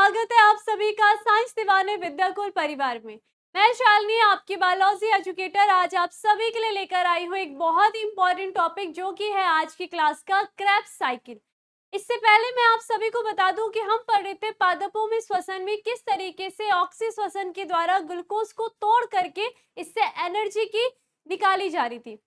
स्वागत है आप सभी का साइंस दीवाने विद्याकुल परिवार में। मैं शालिनी आपकी बायोलॉजी एजुकेटर आज आप सभी के लिए लेकर आई हूँ एक बहुत ही इंपॉर्टेंट टॉपिक जो कि है आज की क्लास का क्रेब्स साइकिल। इससे पहले मैं आप सभी को बता दूं कि हम पढ़ रहे थे पादपों में श्वसन में किस तरीके से ऑक्सी श्वसन के द्वारा ग्लूकोज को तोड़ करके इससे एनर्जी की निकाली जा रही थी।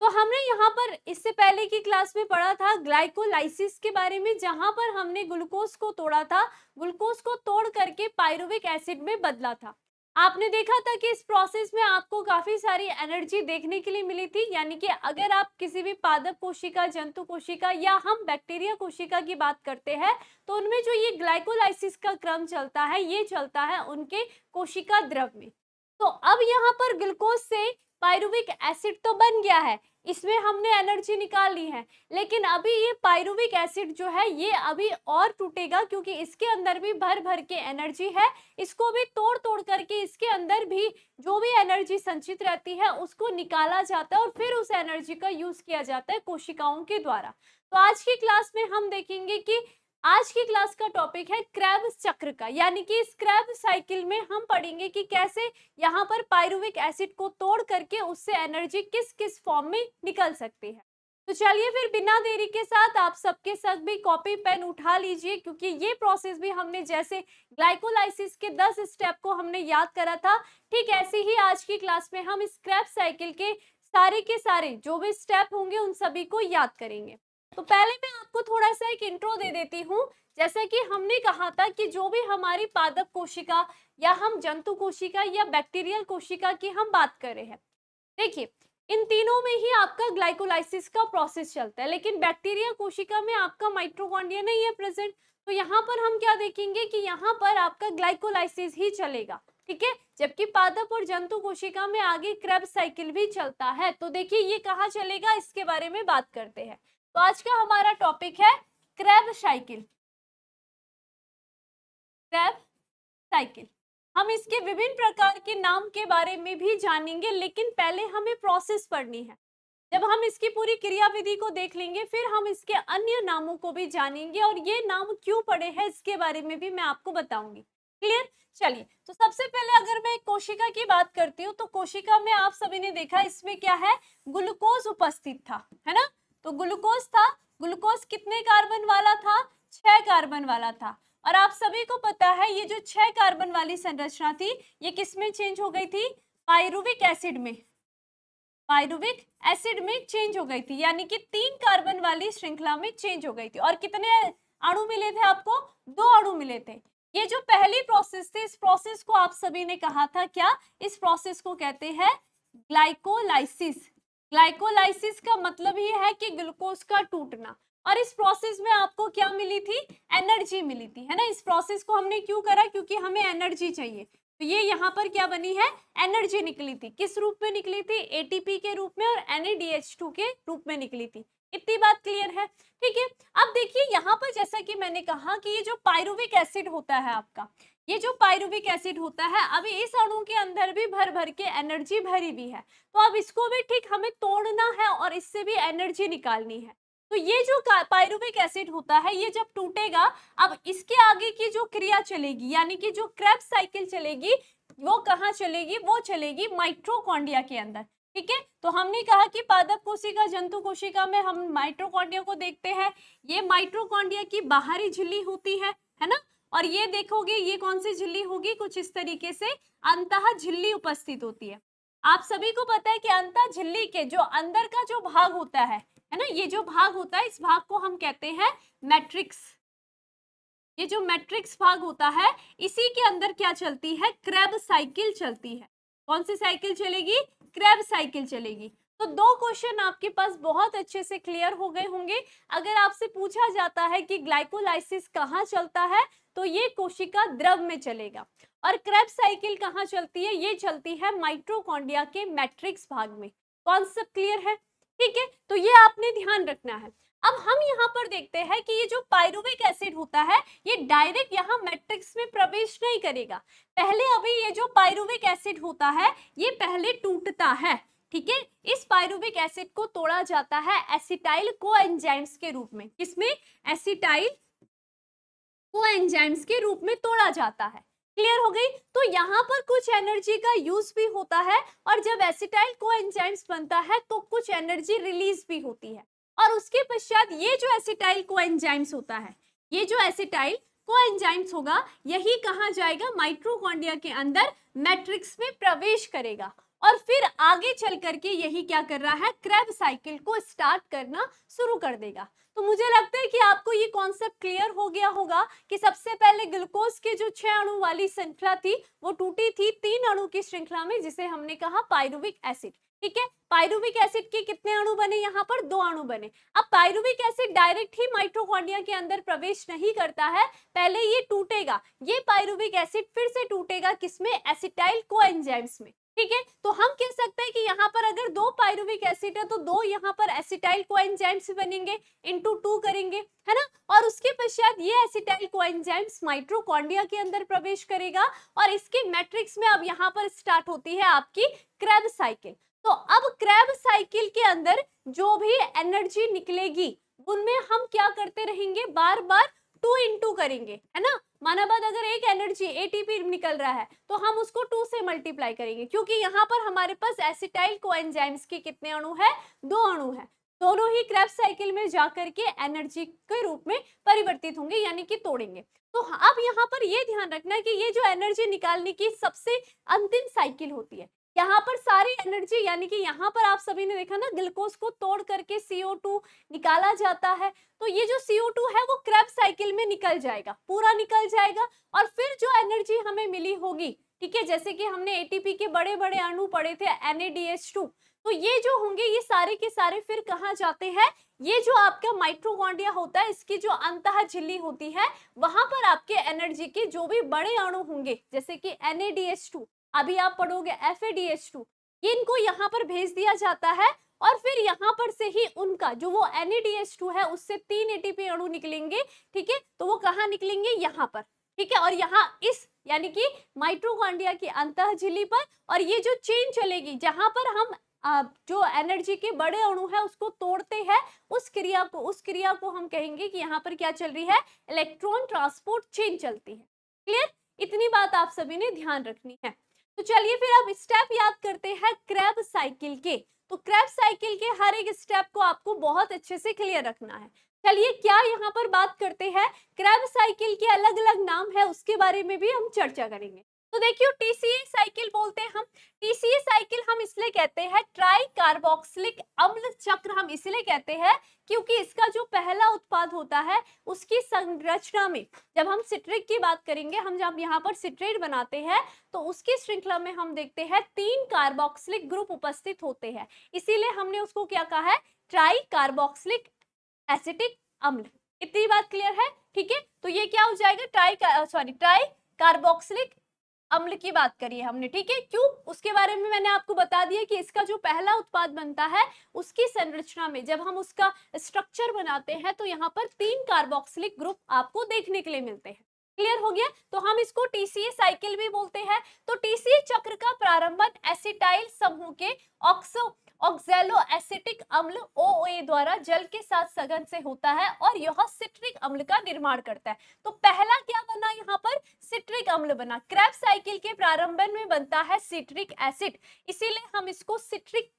तो हमने यहाँ पर इससे पहले की क्लास में पढ़ा था ग्लाइकोलाइसिस के बारे में, जहां पर हमने ग्लूकोज को तोड़ा था, ग्लूकोज को तोड़ करके पायरुविक एसिड में बदला था। आपने देखा था कि इस प्रोसेस में आपको काफी सारी एनर्जी देखने के लिए मिली थी, यानी कि अगर आप किसी भी पादप कोशिका, जंतु कोशिका या हम बैक्टीरिया कोशिका की बात करते हैं तो उनमें जो ये ग्लाइकोलाइसिस का क्रम चलता है, ये चलता है उनके कोशिका द्रव में। तो अब यहाँ पर ग्लूकोज से पायरुविक एसिड तो बन गया है, इसमें हमने एनर्जी निकाल ली है, लेकिन अभी ये पायरुविक एसिड जो है ये अभी और टूटेगा, क्योंकि इसके अंदर भी भर भर के एनर्जी है। इसको भी तोड़ तोड़ करके इसके अंदर भी जो भी एनर्जी संचित रहती है उसको निकाला जाता है और फिर उस एनर्जी का यूज किया जाता है कोशिकाओं के द्वारा। तो आज की क्लास में हम देखेंगे कि आज की क्लास का टॉपिक है क्रेब्स चक्र का, यानी कि इस क्रेब्स साइकिल में हम पढ़ेंगे कि कैसे यहाँ पर पायरुविक एसिड को तोड़ करके उससे एनर्जी किस किस फॉर्म में निकल सकती है। तो चलिए फिर बिना देरी के साथ आप सबके साथ भी कॉपी पेन उठा लीजिए, क्योंकि ये प्रोसेस भी हमने जैसे ग्लाइकोलाइसिस के 10 स्टेप को हमने याद करा था, ठीक ऐसे ही आज की क्लास में हम इस क्रेब्स साइकिल के सारे जो भी स्टेप होंगे उन सभी को याद करेंगे। तो पहले मैं आपको थोड़ा सा एक इंट्रो दे देती हूँ। जैसा कि हमने कहा था कि जो भी हमारी पादप कोशिका या हम जंतु कोशिका या बैक्टीरियल कोशिका की हम बात कर रहे हैं, देखिए इन तीनों में ही आपका ग्लाइकोलाइसिस का प्रोसेस चलता है, लेकिन बैक्टीरिया कोशिका में आपका माइटोकॉन्ड्रिया नहीं है प्रेजेंट। तो यहाँ पर हम क्या देखेंगे कि यहाँ पर आपका ग्लाइकोलाइसिस ही चलेगा, ठीक है, जबकि पादप और जंतु कोशिका में आगे क्रेब्स साइकिल भी चलता है। तो देखिए ये कहाँ चलेगा, इसके बारे में बात करते हैं। तो आज का हमारा टॉपिक है क्रेब्स साइकिल। क्रेब्स साइकिल हम इसके विभिन्न प्रकार के नाम के बारे में भी जानेंगे, लेकिन पहले हमें प्रोसेस पढ़नी है। जब हम इसकी पूरी क्रियाविधि को देख लेंगे फिर हम इसके अन्य नामों को भी जानेंगे और ये नाम क्यों पड़े हैं इसके बारे में भी मैं आपको बताऊंगी। क्लियर? चलिए, तो सबसे पहले अगर मैं कोशिका की बात करती हूँ तो कोशिका में आप सभी ने देखा इसमें क्या है, ग्लूकोज उपस्थित था, है ना। तो ग्लूकोज था, ग्लूकोज कितने कार्बन वाला था, 6 कार्बन वाला था। और आप सभी को पता है ये जो 6 कार्बन वाली संरचना थी ये किस में चेंज हो गई थी, पायरुविक एसिड में, पायरुविक एसिड में चेंज हो गई थी, यानी कि 3 कार्बन वाली श्रृंखला में चेंज हो गई थी। और कितने अणु मिले थे आपको, 2 अणु मिले थे। ये जो पहली प्रोसेस थी इस प्रोसेस को आप सभी ने कहा था क्या, इस प्रोसेस को कहते हैं ग्लाइकोलाइसिस। ग्लाइकोलाइसिस का मतलब ये है कि ग्लूकोज का टूटना। और इस प्रोसेस में आपको क्या मिली थी, एनर्जी मिली थी, है ना। इस प्रोसेस को हमने क्यों करा, क्योंकि हमें एनर्जी चाहिए। तो ये यहाँ पर क्या बनी है, एनर्जी निकली थी। किस रूप में निकली थी, एटीपी के रूप में और NADH2 के रूप में निकली थी। इतनी बात क्लियर है, ठीक है। अब देखिए यहाँ पर जैसा कि मैंने कहा कि ये जो पायरुविक एसिड होता है आपका, ये जो पायरुविक एसिड होता है अभी इस अणु के अंदर भी भर भर के एनर्जी भरी भी है। तो अब इसको भी ठीक हमें तोड़ना है और इससे भी एनर्जी निकालनी है। तो ये जो पायरुविक एसिड होता है ये जब टूटेगा, अब इसके आगे की जो क्रिया चलेगी, यानी कि जो क्रेब्स साइकिल चलेगी, वो कहाँ चलेगी, वो चलेगी माइटोकॉन्ड्रिया के अंदर, ठीक है। तो हमने कहा कि पादप कोशिका, जंतु कोशिका में हम माइटोकॉन्ड्रिया को देखते हैं। ये माइटोकॉन्ड्रिया की बाहरी झिल्ली होती है ना। और ये देखोगे ये कौन सी झिल्ली होगी, कुछ इस तरीके से अंतः झिल्ली उपस्थित होती है। आप सभी को पता है कि अंतः झिल्ली के जो अंदर का जो भाग होता है ना, ये जो भाग होता है इस भाग को हम कहते हैं मैट्रिक्स। ये जो मैट्रिक्स भाग होता है इसी के अंदर क्या चलती है, क्रेब्स साइकिल चलती है। कौन सी साइकिल चलेगी, क्रेब्स साइकिल चलेगी। तो 2 क्वेश्चन आपके पास बहुत अच्छे से क्लियर हो गए होंगे। अगर आपसे पूछा जाता है कि ग्लाइकोलाइसिस कहाँ चलता है तो ये कोशिका द्रव में चलेगा। और क्रेब्स साइकिल कहाँ चलती है, ये चलती है माइटोकॉन्ड्रिया के मैट्रिक्स भाग में। कॉन्सेप्ट क्लियर है, ठीक है। तो ये आपने ध्यान रखना है। अब हम यहाँ पर देखते हैं कि ये जो पायरुविक एसिड होता है ये डायरेक्ट यहाँ मैट्रिक्स में प्रवेश नहीं करेगा। पहले अभी ये जो पायरुविक एसिड होता है ये पहले टूटता है, ठीक है। इस पायरुविक एसिड को तोड़ा जाता है एसिटाइल कोएंजाइम्स के रूप में। किसमें, एसिटाइल कोएंजाइम्स के रूप में तोड़ा जाता है। क्लियर हो गई? तो यहाँ पर कुछ एनर्जी का यूज भी होता है और जब एसिटाइल कोएंजाइम्स बनता है तो कुछ एनर्जी रिलीज भी होती है। और उसके पश्चात ये जो एसिटाइल कोएंजाइम्स होता है, ये जो एसिटाइल कोएंजाइम्स होगा, यही कहाँ जाएगा? माइटोकॉन्ड्रिया के अंदर मैट्रिक्स में प्रवेश करेगा और फिर आगे चल करके यही क्या कर रहा है? क्रेब साइकिल को स्टार्ट करना शुरू कर देगा। तो मुझे लगता है कि आपको ये कॉन्सेप्ट क्लियर हो गया होगा कि सबसे पहले ग्लूकोज के जो 6 अणु वाली श्रृंखला थी वो टूटी थी 3 अणु की श्रृंखला में, जिसे हमने कहा पाइरुविक एसिड। ठीक है, पाइरुविक एसिड के कितने अणु बने? यहाँ पर 2 अणु बने। अब पाइरुविक एसिड डायरेक्ट ही माइटोकॉन्ड्रिया के अंदर प्रवेश नहीं करता है, पहले ये टूटेगा। ये पाइरुविक एसिड फिर से टूटेगा किसमें? एसिटाइल कोएंजाइम्स में। ठीक है, तो हम कह सकते हैं कि यहाँ पर अगर 2 पाइरुविक एसिड है तो 2 यहाँ पर एसिटाइल कोएंजाइम्स बनेंगे, इनटू 2 करेंगे, है ना। और उसके पश्चात ये एसिटाइल कोएंजाइम्स माइटोकॉन्ड्रिया के अंदर प्रवेश करेगा और इसके मैट्रिक्स में अब यहाँ पर स्टार्ट होती है आपकी क्रेब साइकिल। तो अब क्रेब साइकिल के अंदर जो भी एनर्जी निकलेगी उनमें हम क्या करते रहेंगे? बार बार 2 इंटू करेंगे, है ना। माना बात, अगर एक एनर्जी एटीपी निकल रहा है तो हम उसको 2 से मल्टीप्लाई करेंगे, क्योंकि यहाँ पर हमारे पास एसिटाइल कोएंजाइम्स के कितने अणु है? 2 अणु है। दोनों ही क्रेब साइकिल में जाकर के एनर्जी के रूप में परिवर्तित होंगे, यानी कि तोड़ेंगे। तो अब यहाँ पर ये ध्यान रखना कि ये जो एनर्जी निकालने की सबसे अंतिम साइकिल होती है, यहाँ पर सारी एनर्जी, यानी कि यहाँ पर आप सभी ने देखा ना, ग्लूकोज को तोड़ करके CO2 निकाला जाता है, तो ये जो CO2 है वो क्रेब साइकिल में निकल जाएगा, पूरा निकल जाएगा। और फिर जो एनर्जी हमें मिली होगी, ठीक है, जैसे कि हमने एटीपी के बड़े बड़े अणु पढ़े थे NADH2, तो ये जो होंगे ये सारे के सारे फिर कहाँ जाते हैं? ये जो आपका माइटोकॉन्ड्रिया होता है, इसकी जो अंतः झिल्ली होती है, वहां पर आपके एनर्जी के जो भी बड़े अणु होंगे, जैसे कि NADH2, अभी आप पढ़ोगे FADH2, इनको यहाँ पर भेज दिया जाता है और फिर यहाँ पर से ही उनका जो वो NADH2 है उससे 3 एटीपी अणु निकलेंगे। ठीक है, तो वो कहाँ निकलेंगे? यहाँ पर। ठीक है, और यहाँ इस यानी कि माइटोकॉन्ड्रिया की अंतः झिल्ली पर, और ये जो चेन चलेगी जहां पर हम जो एनर्जी के बड़े अणु है उसको तोड़ते हैं, उस क्रिया को हम कहेंगे कि यहाँ पर क्या चल रही है? इलेक्ट्रॉन ट्रांसपोर्ट चेन चलती है। क्लियर? इतनी बात आप सभी ने ध्यान रखनी है। तो चलिए फिर अब स्टेप याद करते हैं क्रेब साइकिल के। तो क्रेब साइकिल के हर एक स्टेप को आपको बहुत अच्छे से क्लियर रखना है। चलिए क्या यहाँ पर बात करते हैं, क्रेब साइकिल के अलग अलग नाम है उसके बारे में भी हम चर्चा करेंगे। तो देखिए, टीसीए साइकिल बोलते हैं हम। टीसीए साइकिल हम इसलिए कहते हैं, ट्राई कार्बोक्सिलिक अम्ल चक्र हम इसलिए कहते हैं क्योंकि इसका जो पहला उत्पाद होता है उसकी संरचना में, जब हम सिट्रिक की बात करेंगे, हम जब यहाँ पर सिट्रेट बनाते हैं तो उसकी श्रृंखला में हम देखते हैं 3 कार्बोक्सिलिक ग्रुप उपस्थित होते हैं, इसीलिए हमने उसको क्या कहा है? ट्राई कार्बोक्सिलिक एसिटिक अम्ल। इतनी बात क्लियर है? ठीक है, तो ये क्या हो जाएगा? ट्राई कार्बोक्सिलिक अम्ल की बात करिए हमने। ठीक है, क्यों? उसके बारे में मैंने आपको बता दिया कि इसका जो पहला उत्पाद बनता है उसकी संरचना में जब हम उसका स्ट्रक्चर बनाते हैं तो यहाँ पर 3 कार्बोक्सिलिक ग्रुप आपको देखने के लिए मिलते हैं। क्लियर हो गया? तो हम इसको टीसीए साइकिल भी बोलते हैं। तो टीसीए चक्र का प्रारंभन एसिटाइल समूह के ऑक्सैलो एसिटिक अम्ल OA द्वारा जल के साथ सघन से होता है और यह सिट्रिक अम्ल का निर्माण करता है। तो पहला क्या बना? यहाँ पर सिट्रिक अम्ल बना। क्रेब साइकिल के प्रारंभन में बनता है सिट्रिक एसिड, इसीलिए हम इसको सिट्रिक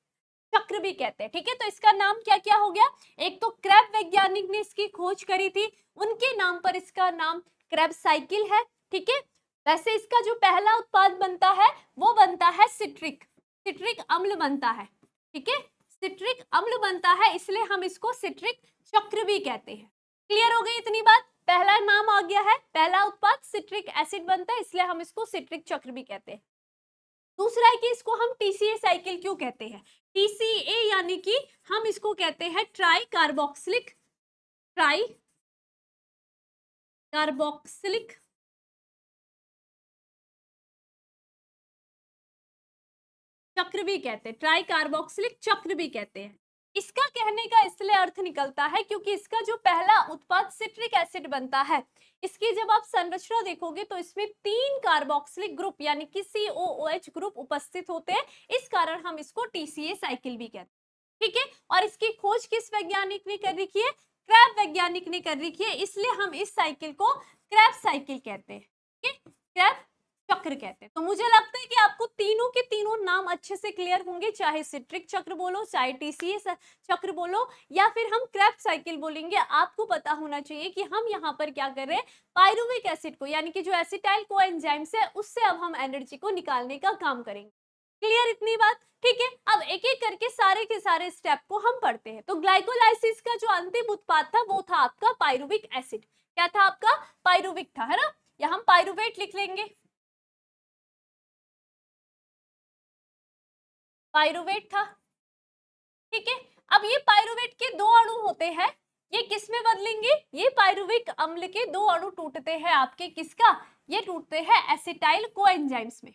चक्र भी कहते हैं। ठीक है, तो इसका नाम क्या क्या हो गया? एक तो क्रेब वैज्ञानिक ने इसकी खोज करी थी, उनके नाम पर इसका नाम क्रेब साइकिल है। ठीक है, वैसे इसका जो पहला उत्पाद बनता है वो बनता है सिट्रिक अम्ल बनता है। ठीक है, सिट्रिक अम्ल बनता है, इसलिए हम इसको सिट्रिक चक्र भी कहते हैं। क्लियर हो गई इतनी बात? पहला नाम आ गया है, पहला उत्पाद सिट्रिक एसिड बनता है, इसलिए हम इसको सिट्रिक चक्र भी कहते हैं। दूसरा है कि इसको हम टीसीए साइकिल क्यों कहते हैं? टीसीए यानी कि हम इसको कहते हैं ट्राई कार्बोक्सिलिक चक्र भी कहते हैं, ट्राई कार्बोक्सिलिक चक्र भी कहते हैं। इसका कहने का इसलिए अर्थ निकलता है क्योंकि इसका जो पहला उत्पाद सिट्रिक एसिड बनता है, इसकी जब आप संरचना देखोगे तो इसमें 3 कार्बोक्सिलिक ग्रुप यानी कि COOH ग्रुप उपस्थित होते हैं, इस कारण हम इसको टीसीए साइकिल भी कहते हैं। ठीक है, और इसकी खोज किस वैज्ञानिक ने कर रखी है? क्रैब वैज्ञानिक ने कर रखी है, इसलिए हम इस साइकिल को क्रैब साइकिल कहते हैं, ठीक है, क्रैब चक्र कहते हैं। तो मुझे लगता है कि आपको तीनों के तीनों नाम अच्छे से क्लियर होंगे, चाहे सिट्रिक चक्र बोलो, चाहे टीसीएस चक्र बोलो, या फिर हम क्रैब साइकिल बोलेंगे। आपको पता होना चाहिए कि हम यहाँ पर क्या कर रहे हैं, पायरुविक एसिड को, यानी कि जो एसिटाइल कोएंजाइम्स है उससे अब हम एनर्जी को निकालने का काम करेंगे। क्लियर इतनी बात? ठीक है, अब एक एक करके सारे के सारे स्टेप को हम पढ़ते हैं। तो ग्लाइकोलाइसिस का जो अंतिम उत्पाद था वो था आपका पायरुविक एसिड। क्या था आपका? पायरुविक था, है ना। या हम पायरुवेट लिख लेंगे, पायरुवेट था, ठीक है। अब ये पायरुवेट के दो अणु होते हैं, ये किस में बदलेंगे? ये पायरुविक अम्ल के दो अणु टूटते हैं आपके किसका? ये टूटते हैं एसिटाइल कोएंजाइम्स में।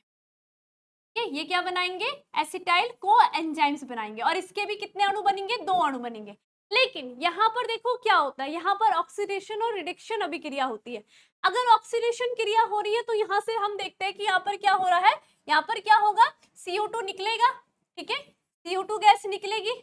ये क्या बनाएंगे? एसिटाइल कोएंजाइम्स बनाएंगे, और इसके भी कितने अणु बनेंगे? दो अणु बनेंगे। लेकिन यहाँ पर देखो क्या होता है, यहाँ पर ऑक्सीडेशन और रिडक्शन अभिक्रिया होती है। अगर ऑक्सीडेशन क्रिया हो रही है तो यहाँ से हम देखते हैं कि यहाँ पर क्या हो रहा है, यहाँ पर क्या होगा, CO2 निकलेगा, ठीक है, CO2 गैस निकलेगी,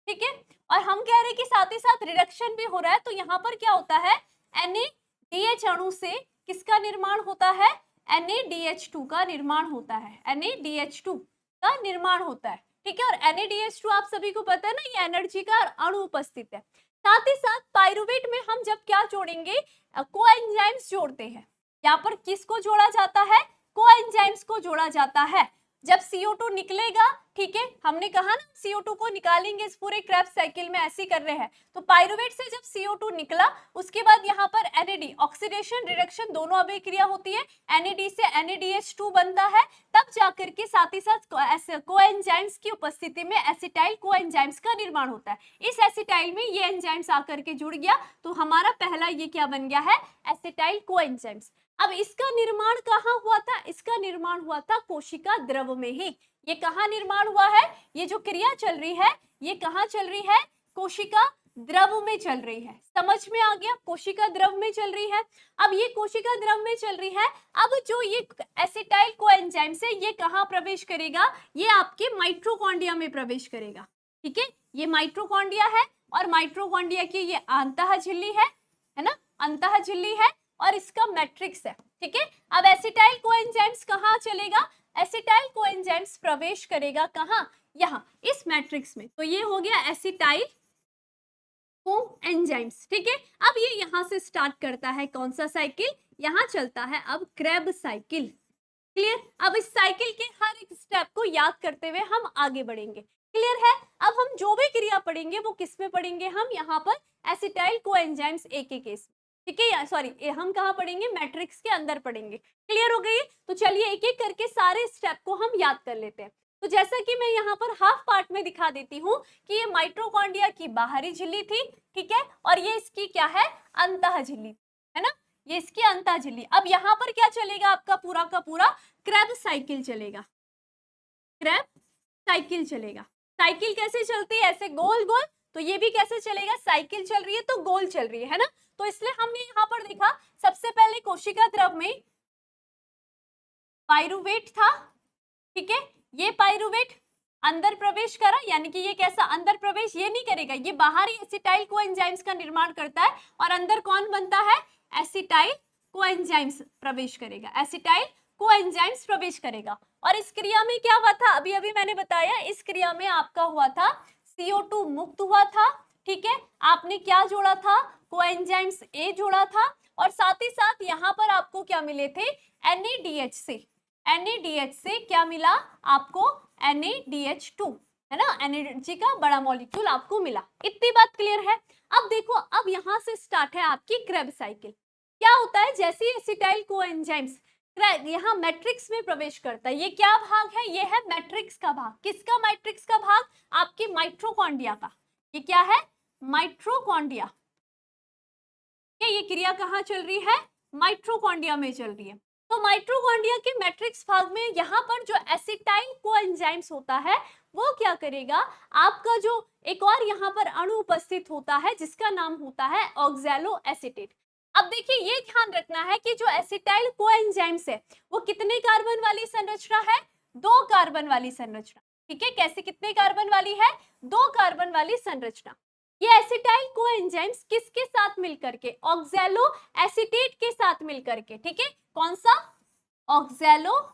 ठीक है। और हम कह रहे हैं कि साथ ही साथ रिडक्शन भी हो रहा है, तो यहाँ पर क्या होता है, NADH अणु से किसका निर्माण होता है? NADH2 का निर्माण होता है, NADH2 का निर्माण होता है, ठीक है। और NADH2 आप सभी को पता है ना, ये एनर्जी का अणु उपस्थित है। साथ ही साथ पायरुवेट में हम जब क्या जोड़ेंगे, कोएंजाइम्स जोड़ते हैं। यहाँ पर किसको जोड़ा जाता है? कोएंजाइम्स को जोड़ा जाता है। जब CO2 निकलेगा, ठीक है, हमने कहा ना CO2 को निकालेंगे, इस पूरे क्रैब साइकिल में ऐसे कर रहे हैं। तो पायरुवेट से जब CO2 निकला, उसके बाद यहाँ पर NAD, ऑक्सीडेशन रिडक्शन दोनों अभिक्रिया होती है, NAD से NADH2 बनता है, तब जाकर के साथ ही साथ कोएंजाइम्स की उपस्थिति में एसिटाइल कोएंजाइम्स का निर्माण होता है। इस एसिटाइल में ये एंजाइम्स आकर के जुड़ गया, तो हमारा पहला ये क्या बन गया है, एसिटाइल कोएंजाइम्स। अब इसका निर्माण कहाँ हुआ था? इसका निर्माण हुआ था कोशिका द्रव में ही। ये कहाँ निर्माण हुआ है? ये जो क्रिया चल रही है, ये कहाँ चल रही है? कोशिका द्रव में चल रही है। समझ में आ गया? कोशिका द्रव में चल रही है। अब ये कोशिका द्रव में चल रही है, अब जो ये एसिटाइल कोएंजाइम्स है, ये कहाँ प्रवेश करेगा? ये आपके माइटोकॉन्ड्रिया में प्रवेश करेगा, ठीक है। ये माइटोकॉन्ड्रिया है, और माइटोकॉन्ड्रिया की ये अंतः झिल्ली है ना, अंतः झिल्ली है, और इसका मैट्रिक्स है, ठीक है। अब एसिटाइल कोएंजाइम्स कहाँ चलेगा? एसिटाइल कोएंजाइम्स प्रवेश करेगा कहाँ? यहाँ, इस मैट्रिक्स में। तो ये हो गया एसिटाइल कोएंजाइम्स, ठीक है। अब ये यहाँ से स्टार्ट करता है कौन सा साइकिल? यहाँ चलता है अब क्रैब साइकिल। क्लियर? अब इस साइकिल के हर एक स्टेप को याद करते हुए हम आगे बढ़ेंगे। क्लियर है? अब हम जो भी क्रिया पढ़ेंगे वो किस में पढ़ेंगे? हम यहाँ पर एसिटाइल कोएंजाइम्स A के केस, ठीक है, सॉरी हम कहाँ पढ़ेंगे? मैट्रिक्स के अंदर पढ़ेंगे। क्लियर हो गई? तो चलिए एक एक करके सारे स्टेप को हम याद कर लेते हैं। तो जैसा कि मैं यहाँ पर हाफ पार्ट में दिखा देती हूँ कि ये माइटोकॉन्ड्रिया की बाहरी झिल्ली थी, ठीक है, और ये इसकी क्या है? अंतः झिल्ली, है ना, ये इसकी अंतः झिल्ली। अब यहाँ पर क्या चलेगा? आपका पूरा का पूरा क्रैब साइकिल चलेगा, क्रैब साइकिल चलेगा। साइकिल कैसे चलती है? ऐसे गोल गोल। तो ये भी कैसे चलेगा? साइकिल चल रही है तो गोल चल रही है ना। तो इसलिए हमने यहाँ पर देखा, सबसे पहले कोशिका द्रव में पायरुवेट था, ठीक है, ये पायरुवेट अंदर प्रवेश करा, यानी कि ये कैसा अंदर प्रवेश? ये नहीं करेगा, ये बाहरी एसिटाइल कोएंजाइम्स का निर्माण करता है, और अंदर कौन बनता है? एसिटाइल कोएंजाइम्स प्रवेश करेगा, एसिटाइल कोएंजाइम्स प्रवेश करेगा। और इस क्रिया में क्या हुआ था? अभी अभी मैंने बताया, इस क्रिया में आपका हुआ था CO2 मुक्त हुआ था, ठीक है। आपने क्या जोड़ा था? कोएंजाइम्स A जोड़ा था, और साथ ही साथ यहाँ पर आपको क्या मिले थे? NADH से, NADH से क्या मिला आपको? NADH2, है ना, एनर्जी का बड़ा मॉलिक्यूल आपको मिला। इतनी बात क्लियर है? अब देखो, अब यहाँ से स्टार्ट है आपकी क्रैब साइकिल। क्या होता है? जैसे ही एसिटाइल कोएंजाइम्स यहाँ मैट्रिक्स में प्रवेश करता है, ये क्या भाग है? ये है मैट्रिक्स का भाग। किसका मैट्रिक्स का भाग? आपके माइटोकॉन्ड्रिया का। ये क्या है? माइटोकॉन्ड्रिया। ये क्रिया कहाँ चल रही है? माइटोकॉन्ड्रिया में चल रही है। तो माइटोकॉन्ड्रिया के मैट्रिक्स भाग में यहाँ पर जो एसिटाइल कोएंजाइम्स होता है, वो क्या करेगा? आपका जो एक और यहाँ पर अणु उपस्थित होता है, जिसका नाम होता है ऑक्सैलो एसीटेट। अब देखिए, ये ध्यान रखना है कि जो एसिटाइल कोएंजाइम्स है, वो कितने कार्बन वाली संरचना है? 2 कार्बन वाली संरचना, ठीक है। कैसे? कितने कार्बन वाली है? 2 कार्बन वाली संरचना। ये एसिटाइल कोएंजाइम्स किसके साथ मिलकर के, ऑक्सैलो एसीटेट के साथ मिलकर के, ठीक है, कौन सा, ऑक्सैलो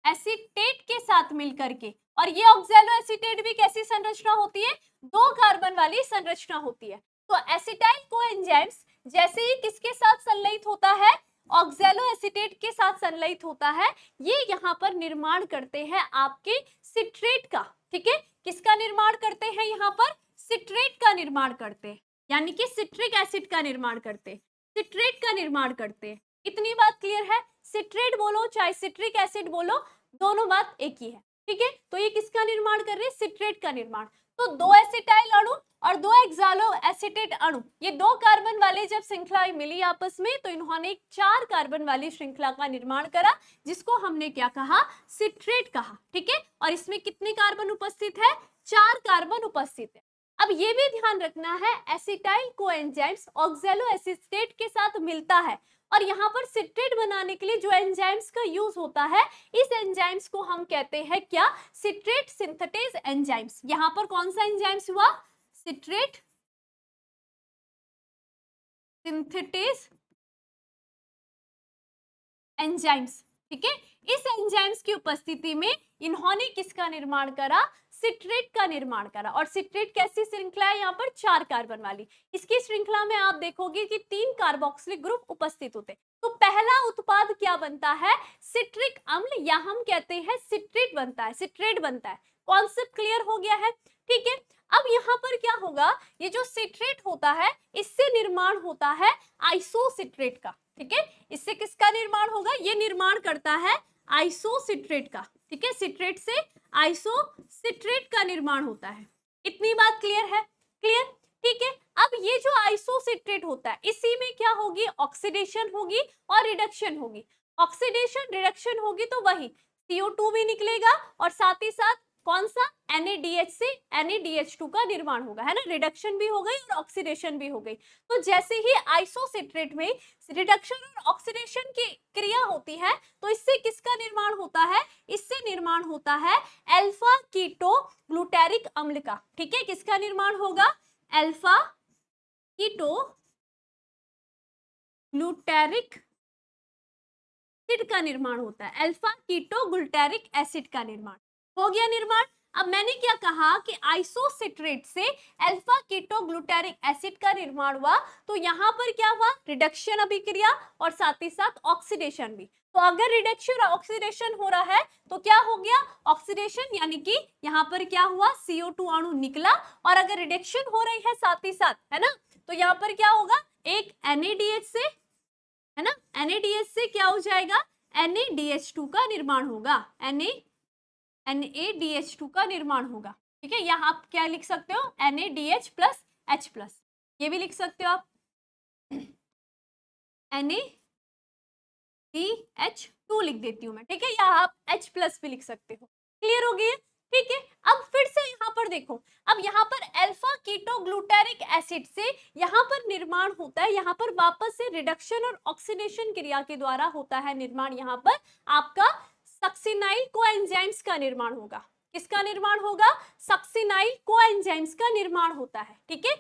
एसीटेट के साथ मिलकर के। और ये ऑक्सैलो एसीटेट भी कैसी संरचना होती है, 2 कार्बन वाली संरचना होती है। तो एसिटाइल कोएंजाइम्स जैसे ही किसके साथ संलयित होता है, ऑक्सैलो एसीटेट के साथ संलयित होता है, ये यहाँ पर निर्माण करते हैं आपके सिट्रेट का, ठीक है, किसका निर्माण करते हैं, यहाँ पर सिट्रेट का निर्माण करते हैं, यानी कि सिट्रिक एसिड का निर्माण करते हैं, सिट्रेट का निर्माण करते हैं। इतनी बात क्लियर है, सिट्रेट बोलो चाहे सिट्रिक एसिड बोलो, दोनों बात एक ही है, ठीक है। तो ये किसका निर्माण कर रहे हैं, सिट्रेट का निर्माण। तो 2 एसिटाइल अणु और 2 एक्सालो एसीटेट अणु, ये 2 कार्बन वाले जब श्रृंखलाएं मिली आपस में, तो इन्होंने एक 4 कार्बन वाली श्रृंखला का निर्माण करा, जिसको हमने क्या कहा, सिट्रेट कहा, ठीक है। और इसमें कितने कार्बन उपस्थित है, 4 कार्बन उपस्थित है। अब ये भी ध्यान रखना है, एसिटाइल कोएंजाइम्स ऑक्सैलो एसीटेट के साथ मिलता है, और यहाँ पर सिट्रेट बनाने के लिए जो एंजाइम्स का यूज होता है, इस एंजाइम्स को हम कहते हैं क्या, सिट्रेट सिंथेटेज एंजाइम्स। यहाँ पर कौन सा एंजाइम्स हुआ, सिट्रेट सिंथेटेज एंजाइम्स, ठीक है। इस एंजाइम्स की उपस्थिति में इन्होंने किसका निर्माण करा, सिट्रेट का निर्माण करा। और सिट्रेट कैसी श्रृंखला है, यहाँ पर 4 कार्बन वाली। इसकी श्रृंखला में आप देखोगे कि 3 कार्बोक्सिलिक ग्रुप उपस्थित होते। तो पहला उत्पाद क्या बनता है, सिट्रिक अम्ल, या हम कहते हैं सिट्रेट बनता है, सिट्रेट बनता है। कॉन्सेप्ट क्लियर हो गया है, ठीक है। अब यहाँ पर क्या होगा, ये जो सिट्रेट होता है, इससे निर्माण होता है आइसोसिट्रेट का, ठीक है। इससे किसका निर्माण होगा, ये निर्माण करता है आइसोसिट्रेट का, ठीक है। सिट्रेट से आइसोसिट्रेट का निर्माण होता है। इतनी बात क्लियर है, क्लियर, ठीक है। अब ये जो आइसोसिट्रेट होता है, इसी में क्या होगी, ऑक्सीडेशन होगी और रिडक्शन होगी। ऑक्सीडेशन रिडक्शन होगी तो वही CO2 भी निकलेगा, और साथ ही साथ कौन सा, NaDH से NaDH2 का निर्माण होगा, है ना, रिडक्शन भी हो गई और ऑक्सीडेशन भी हो गई। तो जैसे ही आइसोसिट्रेट में रिडक्शन और ऑक्सीडेशन की क्रिया होती है, तो इससे किसका निर्माण होता है, इससे निर्माण होता है अल्फा कीटो ग्लूटारिक अम्ल का, ठीक है। किसका निर्माण होगा, अल्फा कीटो ग्लूटारिक एसिड का निर्माण होता है, अल्फा कीटो ग्लूटारिक एसिड का निर्माण हो गया निर्माण। अब मैंने क्या कहा कि आइसोसिट्रेट से अल्फा कीटो ग्लूटारिक एसिड का निर्माण हुआ, तो यहाँ पर क्या हुआ, रिडक्शन अभिक्रिया और साथ ही साथ ऑक्सीडेशन भी। तो अगर रिडक्शन और ऑक्सीडेशन हो रहा है तो क्या हो गया, ऑक्सीडेशन, यानी कि यहाँ पर क्या हुआ, CO2 अणु निकला, और अगर रिडक्शन हो रही है साथ ही साथ, है ना, तो यहाँ पर क्या होगा, एक NaDH से, है ना, NaDH से क्या हो जाएगा, NaDH2 का निर्माण होगा, NaDH2 का निर्माण होगा, ठीक है। यहाँ आप क्या लिख सकते हो, NaDH प्लस H प्लस, ये भी लिख सकते हो आप, NaDH2 लिख देती हूँ मैं, ठीक है, या आप H प्लस भी लिख सकते हो। क्लियर हो गई, ठीक है। अब फिर से यहाँ पर देखो, अब यहाँ पर अल्फा कीटो ग्लूटारिक एसिड से यहाँ पर निर्माण होता है, यहाँ पर वापस से रिडक्शन और ऑक्सीडेशन क्रिया के द्वारा होता है निर्माण, यहाँ पर आपका सक्सिनाइल कोएंजाइम्स का निर्माण होगा। किसका निर्माण होगा, सक्सिनाइल कोएंजाइम्स का निर्माण होता है, ठीक है।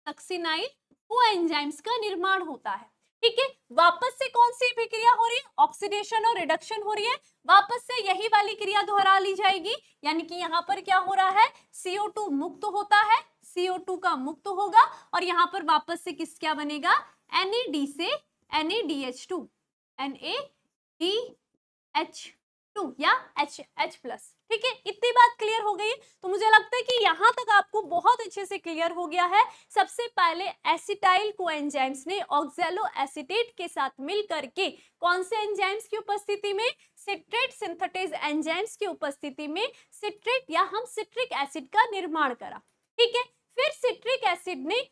सक्सिनाइल कोएंजाइम्स का निर्माण होता है, ठीक है। वापस से कौन सी प्रक्रिया हो रही है, ऑक्सीडेशन और रिडक्शन हो रही है, वापस से यही वाली क्रिया दोहरा ली जाएगी, यानी कि यहाँ पर क्या हो रहा है, CO2 मुक्त होता है, CO2 का मुक्त होगा, और यहाँ पर वापस से किस क्या बनेगा, NaD से NaDH2, NaDH2 या H प्लस, ठीक है। इतनी बात क्लियर हो गई। तो मुझे लगता है कि यहाँ तक आपको बहुत अच्छे से क्लियर हो गया है। सबसे पहले एसिटाइल कोएंजाइम्स ने ऑक्सैलो एसीटेट के साथ मिल करके कौन से एंजाइम्स की उपस्थिति में, सिट्रेट सिंथेटेज एंजाइम्स की उपस्थिति में सिट्रेट या हम सिट्रिक एसिड का निर्माण करा, ठीक है। फिर सिट्रिक एसिड ने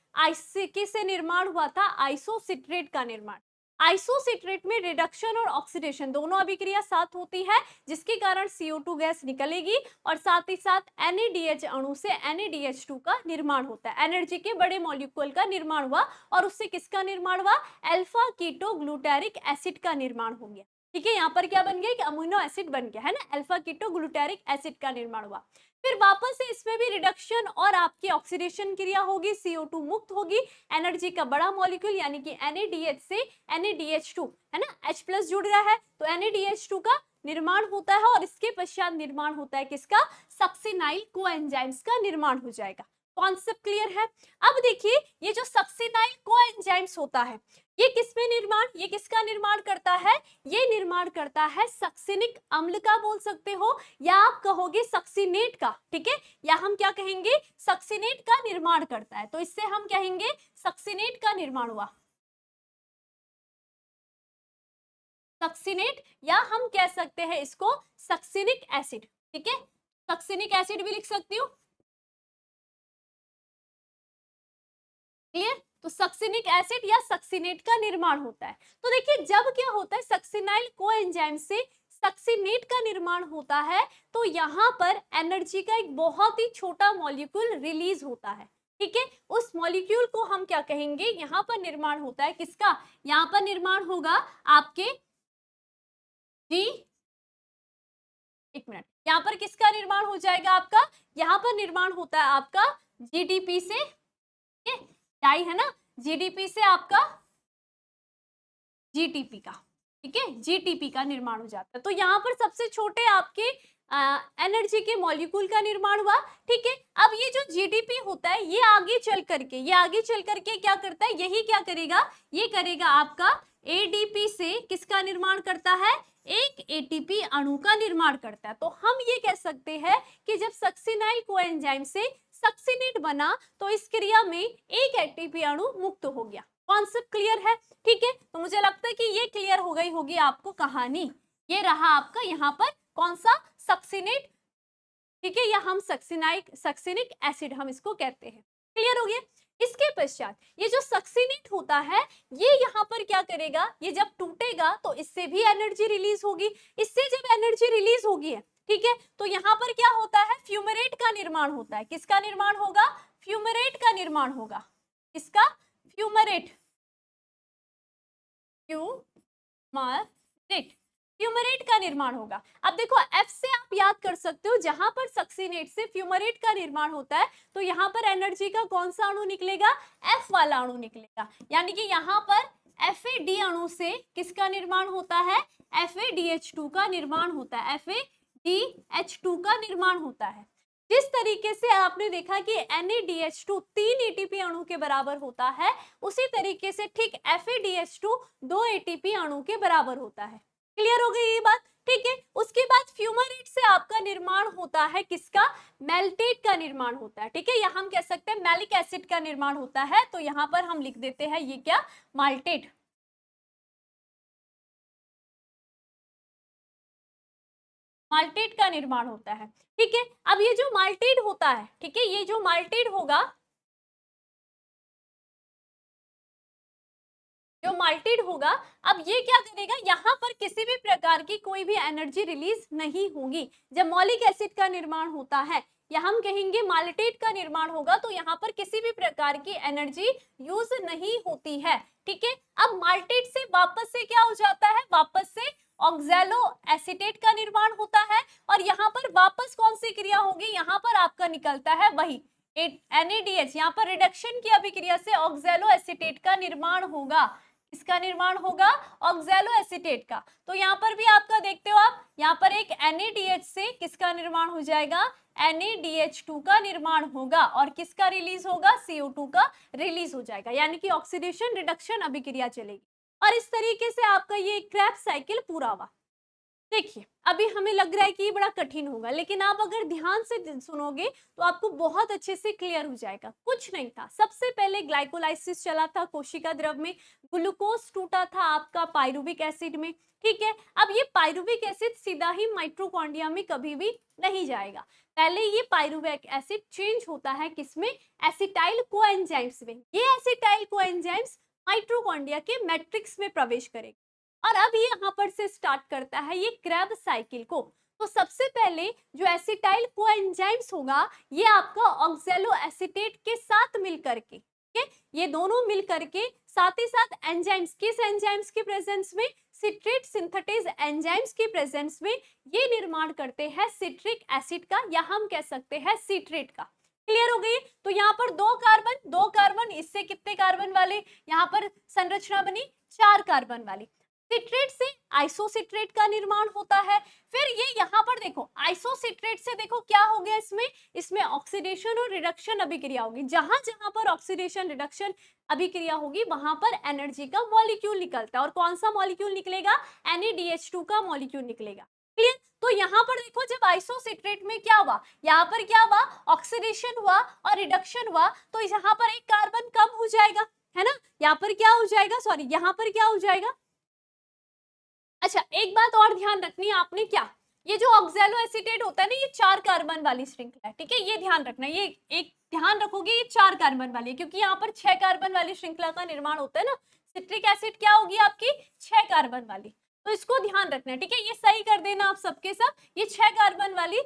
से निर्माण हुआ था आइसोसिट्रेट का निर्माण। आइसोसिट्रेट में रिडक्शन और ऑक्सीडेशन दोनों अभिक्रिया साथ होती है, जिसके कारण CO2 गैस निकलेगी, और साथ ही साथ NaDH अणु से NaDH2 का निर्माण होता है, एनर्जी के बड़े मॉलिक्यूल का निर्माण हुआ, और उससे किसका निर्माण हुआ, अल्फा कीटो ग्लूटारिक एसिड का निर्माण हो गया। ठीक है, यहाँ पर क्या बन गया, कि अमीनो एसिड बन गया है ना, अल्फा कीटो ग्लूटारिक एसिड का निर्माण हुआ। फिर वापस से इसमें भी रिडक्शन और आपकी ऑक्सीडेशन क्रिया होगी, CO2 मुक्त होगी, एनर्जी का बड़ा मॉलिक्यूल यानी कि NADH से NADH2 है ना, H+ जुड़ रहा है तो NADH2 का निर्माण होता है और इसके पश्चात निर्माण होता है किसका, सक्सिनाइल कोएंजाइम्स का निर्माण हो जाएगा। कॉन्सेप्ट क्लियर है। अब देखिए ये जो सक्सिनाइल कोएंजाइम्स होता है ये किसमें निर्माण, ये किसका निर्माण करता है, ये निर्माण करता है सक्सिनिक अम्ल का, बोल सकते हो, या आप कहोगे सक्सिनेट का, ठीक है, या हम क्या कहेंगे, सक्सिनेट का निर्माण करता है, तो इससे हम कहेंगे सक्सिनेट का निर्माण हुआ, सक्सिनेट, या हम कह सकते हैं इसको सक्सिनिक एसिड, ठीक है, सक्सिनिक एसिड भी लिख सकती हूँ। क्लियर, तो सक्सिनिक एसिड या सक्सिनेट का निर्माण होता है। तो देखिए जब क्या होता है, सक्सिनाइल कोएंजाइम से सक्सिनेट का निर्माण होता है तो यहाँ पर एनर्जी का एक बहुत ही छोटा मॉलिक्यूल रिलीज होता है, ठीक है, उस मॉलिक्यूल को हम क्या कहेंगे, यहाँ पर निर्माण होता है किसका, यहाँ पर निर्माण होगा आपके जी, एक मिनट, यहाँ पर किसका निर्माण हो जाएगा आपका, यहाँ पर निर्माण होता है आपका GDP से, ठीक है, डाई है ना, GDP से आपका GTP का, ठीक है, GTP का निर्माण हो जाता है। तो यहाँ पर सबसे छोटे आपके एनर्जी के मॉलिक्यूल का निर्माण हुआ, ठीक है। अब ये जो GDP होता है ये आगे चल करके क्या करता है, यही क्या करेगा, ये करेगा आपका ADP से किसका निर्माण करता है, एक ATP अणु का निर्माण करता है। तो हम ये कह सकते हैं कि जब सक्सिनाइल कोएंजाइम से सक्सिनेट बना तो इस क्रिया में एक ATP अणु मुक्त हो गया। कॉन्सेप्ट क्लियर है, ठीक है। तो मुझे लगता है कि ये क्लियर हो गई होगी आपको कहानी। ये रहा आपका यहाँ पर कौन सा, सक्सिनेट, ठीक है, या हम सक्सिनिक एसिड हम इसको कहते हैं। क्लियर हो गया। इसके पश्चात ये जो सक्सिनेट होता है ये यहाँ पर क्या करेगा, ये जब टूटेगा तो इससे भी एनर्जी रिलीज होगी, इससे जब एनर्जी रिलीज होगी है, ठीक है, तो यहाँ पर क्या होता है, फ्यूमरेट का निर्माण होता है। किसका निर्माण होगा, फ्यूमरेट का निर्माण होगा, इसका फ्यूमरेट, फ्यूमरेट, फ्यूमरेट का निर्माण होगा। अब देखो F से आप याद कर सकते हो, जहां पर सक्सिनेट से फ्यूमरेट का निर्माण होता है तो यहाँ पर एनर्जी का कौन सा अणु निकलेगा, F वाला अणु निकलेगा, यानी कि यहाँ पर FAD अणु से किसका निर्माण होता है, FADH2 का निर्माण होता है, FADH2 का निर्माण होता है। जिस तरीके से आपने देखा कि NADH2 3 ATP अणु के बराबर होता है, उसी तरीके से ठीक FADH2 2 ATP अणु के बराबर होता है। क्लियर हो गई ये बात, ठीक है। उसके बाद फ्यूमरेट से आपका निर्माण होता है किसका, मेल्टेट का निर्माण होता है, ठीक है, या हम कह सकते हैं मैलिक एसिड का निर्माण होता है। तो यहाँ पर हम लिख देते हैं ये क्या, माल्टेट, माल्टेट का निर्माण होता है, ठीक है। अब ये जो माल्टेट होता है, ठीक है, ये जो माल्टेट होगा, जो माल्टेड होगा, अब ये क्या करेगा, यहाँ पर किसी भी प्रकार की कोई भी एनर्जी रिलीज नहीं होगी। जब मॉलिक एसिड का निर्माण होता है या हम कहेंगे माल्टेट का निर्माण होगा तो यहाँ पर किसी भी प्रकार की एनर्जी यूज नहीं होती है, ठीक है। अब माल्टेट से वापस से क्या हो जाता है, वापस से ऑक्सैलो एसीटेट का निर्माण होता है और यहाँ पर वापस कौन सी क्रिया होगी, यहाँ पर आपका निकलता है वही NADH, यहाँ पर रिडक्शन की अभिक्रिया से ऑक्सैलो एसीटेट का निर्माण होगा। इसका निर्माण होगा ऑक्सैलो एसीटेट का। तो यहाँ पर भी आपका देखते हो आप, यहाँ पर एक NADH से किसका निर्माण हो जाएगा, NADH2 का निर्माण होगा और किसका रिलीज होगा, CO2 का रिलीज हो जाएगा, यानी कि ऑक्सीडेशन रिडक्शन अभिक्रिया चलेगी और इस तरीके से आपका ये क्रेब्स साइकिल पूरा हुआ। देखिए अभी हमें लग रहा है कि ये बड़ा कठिन होगा, लेकिन आप अगर ध्यान से सुनोगे तो आपको बहुत अच्छे से क्लियर हो जाएगा। कुछ नहीं था, सबसे पहले ग्लाइकोलाइसिस चला था कोशिका द्रव में, ग्लूकोज टूटा था आपका पाइरुविक एसिड में, ठीक है। अब ये पाइरुविक एसिड सीधा ही माइटोकॉन्ड्रिया में कभी भी नहीं जाएगा, पहले ये पाइरुविक एसिड चेंज होता है किसमें, एसिटाइल कोएंजाइम्स में। ये एसिटाइल कोएंजाइम्स माइटोकॉन्ड्रिया के मैट्रिक्स में प्रवेश करेगा और अब ये यहाँ पर से स्टार्ट करता है ये क्रेब्स साइकिल को। तो सबसे पहले जो एसिटाइल कोएंजाइम्स होगा ये आपका ऑक्सैलो एसीटेट के साथ मिल करके, ठीक है, ये दोनों मिल करके साथ ही साथ एंजाइम्स, किस एंजाइम्स के प्रेजेंस में, सिट्रेट सिंथेटेज एंजाइम्स की प्रेजेंस में ये निर्माण करते हैं सिट्रिक एसिड का, या हम कह सकते हैं सिट्रेट का। क्लियर हो गई? तो यहाँ पर दो कार्बन, इससे कितने कार्बन वाले, यहाँ पर संरचना बनी 4 कार्बन वाली। सिट्रेट से आइसोसिट्रेट का निर्माण होता है। फिर ये यहाँ पर देखो, आइसोसिट्रेट से देखो क्या हो गया, इसमें ऑक्सीडेशन और रिडक्शन अभिक्रिया होगी। जहां जहां पर ऑक्सीडेशन रिडक्शन अभिक्रिया होगी वहां पर एनर्जी का मॉलिक्यूल निकलता है। और कौन सा मॉलिक्यूल निकलेगा? NaDH2 का मॉलिक्यूल निकलेगा। क्लियर? तो यहाँ पर देखो, जब आइसोसिट्रेट में क्या हुआ, यहाँ पर क्या हुआ, ऑक्सीडेशन हुआ और रिडक्शन हुआ, तो यहाँ पर एक कार्बन कम हो जाएगा, है ना। यहाँ पर क्या हो जाएगा, सॉरी, यहाँ पर क्या हो जाएगा। अच्छा, एक बात और ध्यान रखनी है आपने, क्या, ये जो ऑक्सैलो एसीटेट होता है ना, ये 4 कार्बन वाली श्रृंखला है, ठीक है। ये ध्यान रखना, ये एक ध्यान रखोगे, ये 4 कार्बन वाली है, क्योंकि यहाँ पर 6 कार्बन वाली श्रृंखला का निर्माण होता है ना। सिट्रिक एसिड क्या होगी आपकी, 6 कार्बन वाली, तो इसको ध्यान रखना है, ठीक है। ये सही कर देना आप सबके सब, ये 6 कार्बन वाली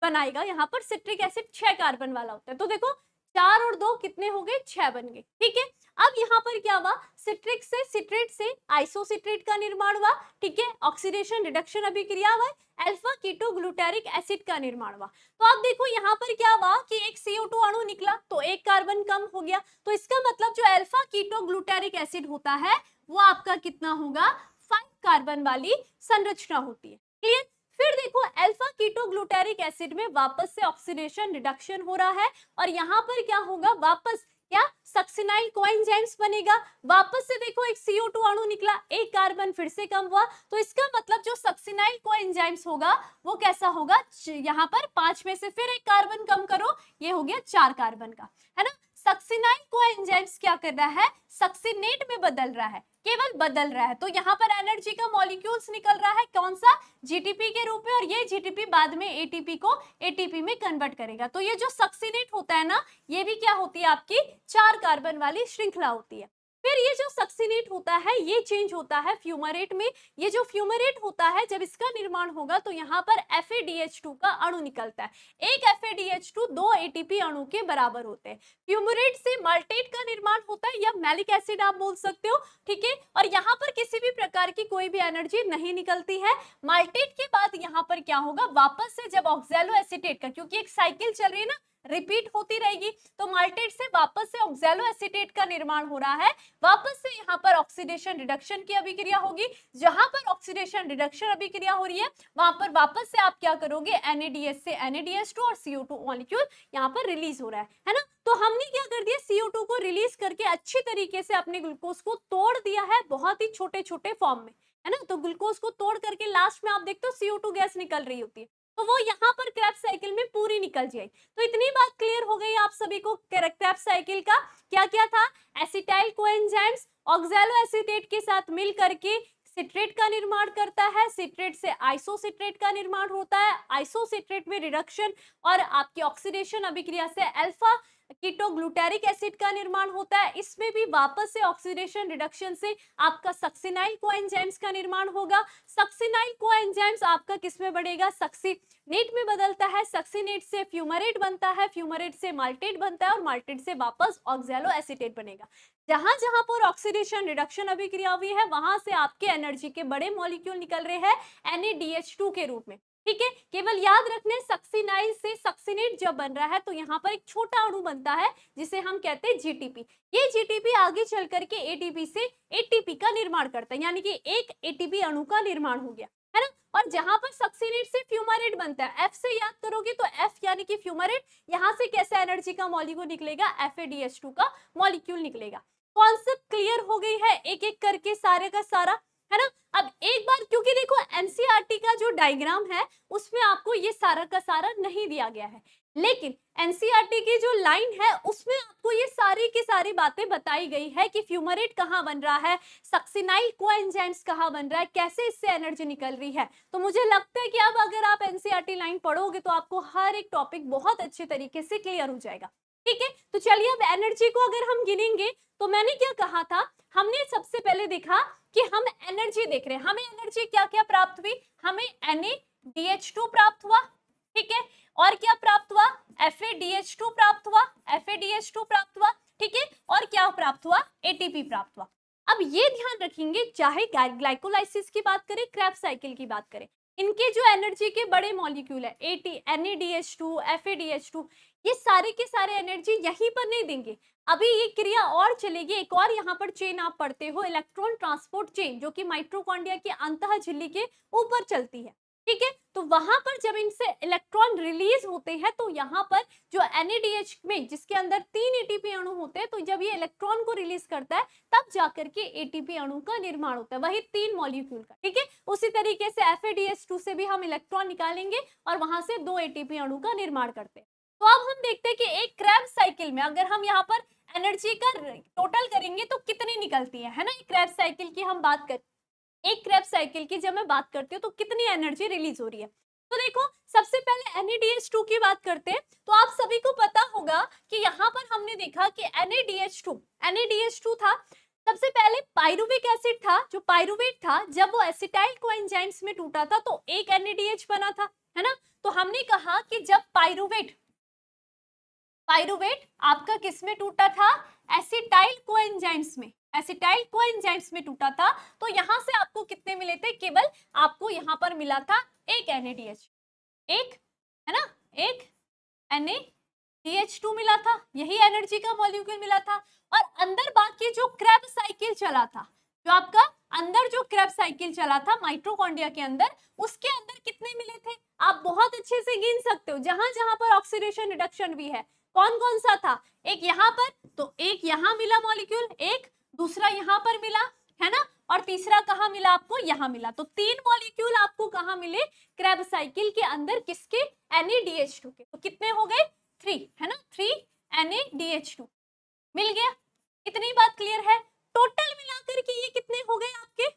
बनाएगा। यहाँ पर सिट्रिक एसिड 6 कार्बन वाला होता है। तो देखो 4 और 2 कितने हो गए, 6 बन गए, ठीक है। अब यहाँ पर क्या हुआ, सिट्रेट से आइसोसिट्रेट का निर्माण हुआ, ठीक है। ऑक्सीडेशन रिडक्शन अभिक्रिया हुआ, अल्फा कीटो ग्लूटारिक एसिड का निर्माण हुआ। तो अब देखो यहाँ पर क्या हुआ कि एक CO2 अणु निकला, तो एक कार्बन कम हो गया। तो इसका मतलब जो अल्फा कीटो ग्लूटारिक एसिड होता है वो आपका कितना होगा, 5 कार्बन वाली संरचना होती है। क्लियर? फिर देखो, अल्फा कीटो ग्लूटारिक एसिड में वापस से ऑक्सीडेशन रिडक्शन हो रहा है, और यहाँ पर क्या होगा, वापस क्या, सक्सिनाइल कोएंजाइम्स बनेगा। वापस से देखो एक CO2 अणु निकला, एक कार्बन फिर से कम हुआ। तो इसका मतलब जो सक्सिनाइल कोएंजाइम्स होगा वो कैसा होगा, यहाँ पर 5 में से फिर एक कार्बन कम करो, ये हो गया 4 कार्बन का, है ना। सक्सिनाइल कोएंजाइम्स क्या कर रहा है, सक्सिनेट में बदल रहा है, केवल बदल रहा है। तो यहाँ पर एनर्जी का मॉलिक्यूल्स निकल रहा है, कौन सा, जीटीपी के रूप में, और ये जीटीपी बाद में एटीपी को एटीपी में कन्वर्ट करेगा। तो ये जो सक्सिनेट होता है ना, ये भी क्या होती है आपकी, 4 कार्बन वाली श्रृंखला होती है। फिर ये जो सक्सिनेट होता है ये चेंज होता है फ्यूमरेट में। ये जो फ्यूमरेट होता है, जब इसका निर्माण होगा तो यहाँ पर FADH2 का अणु निकलता है। एक FADH2 2 ATP अणु के बराबर होते हैं। फ्यूमरेट से माल्टेट का निर्माण होता है, या मैलिक एसिड आप बोल सकते हो, ठीक है। और यहाँ पर किसी भी प्रकार की कोई भी एनर्जी नहीं निकलती है। माल्टेट के बाद यहाँ पर क्या होगा, वापस से जब ऑक्सैलो एसीटेट का, क्योंकि एक साइकिल चल रही है ना, रिपीट होती रहेगी, तो माल्टेट से वापस से ऑक्सैलो एसीटेट का निर्माण हो रहा है। वापस से यहाँ पर ऑक्सीडेशन रिडक्शन की अभिक्रिया होगी। जहां पर ऑक्सीडेशन रिडक्शन अभिक्रिया हो रही है वहां पर वापस से आप क्या करोगे, NaDH से NaDH2 और CO2 मॉलिक्यूल यहाँ पर रिलीज हो रहा है ना। तो हमने क्या कर दिया, CO2 को रिलीज करके अच्छी तरीके से अपने ग्लूकोज को तोड़ दिया है, बहुत ही छोटे छोटे फॉर्म में, है ना। तो ग्लूकोज को तोड़ करके लास्ट में आप देखते हो CO2 गैस निकल रही होती है, तो वो यहाँ पर क्रेब्स साइकिल में पूरी निकल जाएगी। तो इतनी बात क्लियर हो गई आप सभी को क्रेब्स साइकिल का क्या क्या था। एसिटाइल कोएंजाइम्स ऑक्सैलो एसीटेट के साथ मिल करके सिट्रेट का निर्माण करता है, सिट्रेट से आइसोसिट्रेट का निर्माण होता है, आइसोसिट्रेट में रिडक्शन और आपकी ऑक्सीडेशन अभिक्रिया से अल्फा कीटो ग्लूटारिक एसिड का निर्माण होता है। इसमें भी वापस से ऑक्सीडेशन रिडक्शन से आपका सक्सिनाइल कोएंजाइम्स का निर्माण होगा। सक्सिनाइल कोएंजाइम्स आपका किसमें बढ़ेगा, सक्सिनेट में बदलता है, सक्सिनेट से फ्यूमरेट बनता है, फ्यूमरेट से माल्टेट बनता है, और माल्टेट से वापस ऑक्सैलो एसीटेट बनेगा। जहां जहां पर ऑक्सीडेशन रिडक्शन अभिक्रिया हुई है वहां से आपके एनर्जी के बड़े मॉलिक्यूल निकल रहे हैं NaDH2 के रूप में, ठीक है। केवल याद रखने, सक्सिनाइल से सक्सिनेट जब बन रहा है तो यहाँ पर एक छोटा अणु बनता है जिसे हम कहते हैं जीटीपी। ये जीटीपी आगे चल करके एटीपी से एटीपी का निर्माण करता है, यानी कि एक एटीपी अणु का निर्माण हो गया, है ना। और जहां पर सक्सिनेट से फ्यूमरेट बनता है, एफ से याद करोगे तो एफ यानी कि फ्यूमरेट, यहाँ से कैसे एनर्जी का मॉलिक्यूल निकलेगा, FADH2 का मॉलिक्यूल निकलेगा। कॉन्सेप्ट क्लियर हो गई है एक एक करके सारे का सारा, है ना। अब एक बार, क्योंकि देखो एनसीईआरटी का जो डायग्राम है उसमें आपको ये सारा का सारा नहीं दिया गया है, लेकिन एनसीईआरटी की जो लाइन है उसमें आपको ये सारी की सारी बातें बताई गई है कि फ्यूमरेट कहाँ बन रहा है, सक्सिनाइल कोएंजाइम्स कहाँ बन रहा है, कैसे इससे एनर्जी निकल रही है। तो मुझे लगता है कि अब अगर आप एनसीईआरटी लाइन पढ़ोगे तो आपको हर एक टॉपिक बहुत अच्छे तरीके से क्लियर हो जाएगा, ठीक है। तो चलिए अब एनर्जी को अगर हम गिनेंगे तो मैंने क्या कहा था, हमने सबसे पहले देखा कि हम एनर्जी देख रहे हैं, हमें एनर्जी क्या क्या प्राप्त हुई, हमें NaDH2 प्राप्त हुआ, ठीक है। और क्या प्राप्त हुआ, FADH2 प्राप्त हुआ, FADH2 प्राप्त हुआ, ठीक है। और क्या प्राप्त हुआ, ATP प्राप्त हुआ। अब ये ध्यान रखेंगे, चाहे ग्लाइकोलाइसिस की बात करें, क्रेब्स साइकिल की बात करें, इनके जो एनर्जी के बड़े मॉलिक्यूल है NADH2, FADH2, ये सारे के सारे एनर्जी यहीं पर नहीं देंगे। अभी ये क्रिया और चलेगी, एक और यहाँ पर चेन आप पढ़ते हो, इलेक्ट्रॉन ट्रांसपोर्ट चेन, जो कि माइटोकॉन्ड्रिया की अंतः झिल्ली के ऊपर चलती है। ठीक है, तो वहां पर जब इनसे इलेक्ट्रॉन रिलीज होते हैं तो यहाँ पर जो NADH में, जिसके अंदर 3 ATP अणु होते हैं, तो जब ये इलेक्ट्रॉन को रिलीज करता है तब जाकर के ATP अणु का निर्माण होता है, वही 3 मॉलिक्यूल का। ठीक है, उसी तरीके से FADH2 से भी हम इलेक्ट्रॉन निकालेंगे और वहां से 2 ATP अणु का निर्माण करते हैं। तो अब हम देखते हैं कि एक क्रेब्स साइकिल में अगर हम यहाँ पर एनर्जी का टोटल करेंगे तो कितनी निकलती है ना। एक क्रेब्स साइकिल की हम बात कर, एक क्रेब्स साइकिल की जब मैं बात करती हूँ तो कितनी एनर्जी रिलीज हो रही है। तो देखो, सबसे पहले NADH2 की बात करते हैं, तो आप सभी को पता होगा कि यहाँ पर हमने देखा कि NADH2 था। सबसे पहले पाइरुविक एसिड था, जो पाइरुवेट था, जब वो एसिटाइल कोएंजाइम्स में टूटा था तो एक NADH बना था, है ना। तो हमने कहा कि जब पाइरुवेट आपका किस में टूटा था, एसिटाइल कोएंजाइम्स में, एसिटाइल कोएंजाइम्स में टूटा था, तो यहां से आपको कितने मिले थे, केवल आपको यहां पर मिला था एक NADH, एक, है ना, एक NADH2 मिला था, यही एनर्जी का मॉलिक्यूल मिला था। और अंदर बाकी जो क्रेब्स साइकिल चला था, जो आपका अंदर जो क्रेब्स साइकिल चला था माइटोकॉन्ड्रिया के अंदर, उसके अंदर कितने मिले थे, आप बहुत अच्छे से गिन सकते हो, जहां जहां पर ऑक्सीडेशन रिडक्शन भी है। कौन कौन सा था, एक यहाँ पर, तो एक यहाँ मिला मॉलिक्यूल, एक दूसरा यहाँ पर मिला, है ना, और तीसरा कहाँ मिला आपको, यहाँ मिला। तो 3 मॉलिक्यूल आपको कहाँ मिले, क्रेब्स साइकिल के अंदर, किसके, NADH2 के। तो कितने हो गए, 3, है ना, 3 NADH2 मिल गया। इतनी बात क्लियर है। टोटल मिलाकर के ये कितने हो गए आपके,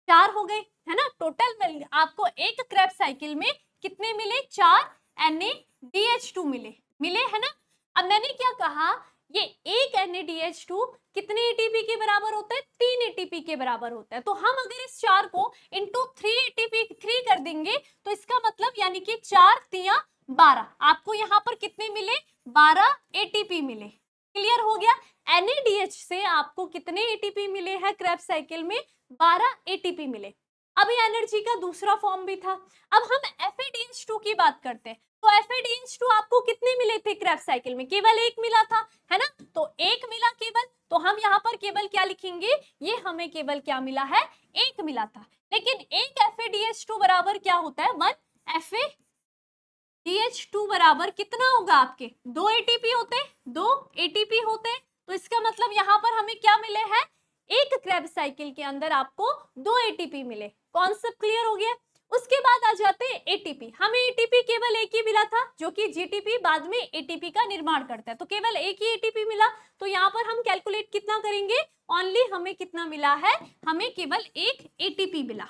4 हो गए, है ना। टोटल मिल आपको एक क्रेब्स साइकिल में कितने मिले, 4 NADH2 मिले, है ना। अब मैंने क्या कहा, ये एक NADH2 कितने ATP के बराबर होता है, 3 ATP के बराबर होता है। तो हम अगर इस 4 को इंटू 3 ATP 3 कर देंगे तो इसका मतलब यानी कि 4 3 12, आपको यहाँ पर कितने मिले, 12 ATP मिले। क्लियर हो गया। NADH से आपको कितने ATP मिले हैं क्रेब्स साइकिल में, 12 ATP मिले। अभी एनर्जी का दूसरा फॉर्म भी था। अब हम FADH2 की बात करते हैं, तो FADH2 आपको कितने मिले थे क्रेब्स साइकिल में, केवल एक मिला था, है ना। तो एक मिला केवल, तो हम यहाँ पर केवल क्या लिखेंगे, ये हमें केवल क्या मिला है, एक मिला था। लेकिन एक FADH2 बराबर क्या होता है, 1 FADH2 बराबर कितना होगा आपके, 2 ATP होते हैं, 2 ATP होते हैं। तो इसका मतलब यहाँ पर हमें क्या मिले हैं, एक क्रेब्स साइकिल के अंदर आपको 2 ATP मिले। कॉन्सेप्ट क्लियर हो गया। उसके बाद आ जाते हैं ATP। हमें ATP केवल एक ही मिला था, जो कि GTP बाद में ATP का निर्माण करता है, तो केवल एक ही ATP मिला। तो यहाँ पर हम कैलकुलेट कितना करेंगे, ओनली हमें कितना मिला है, हमें केवल एक ATP मिला।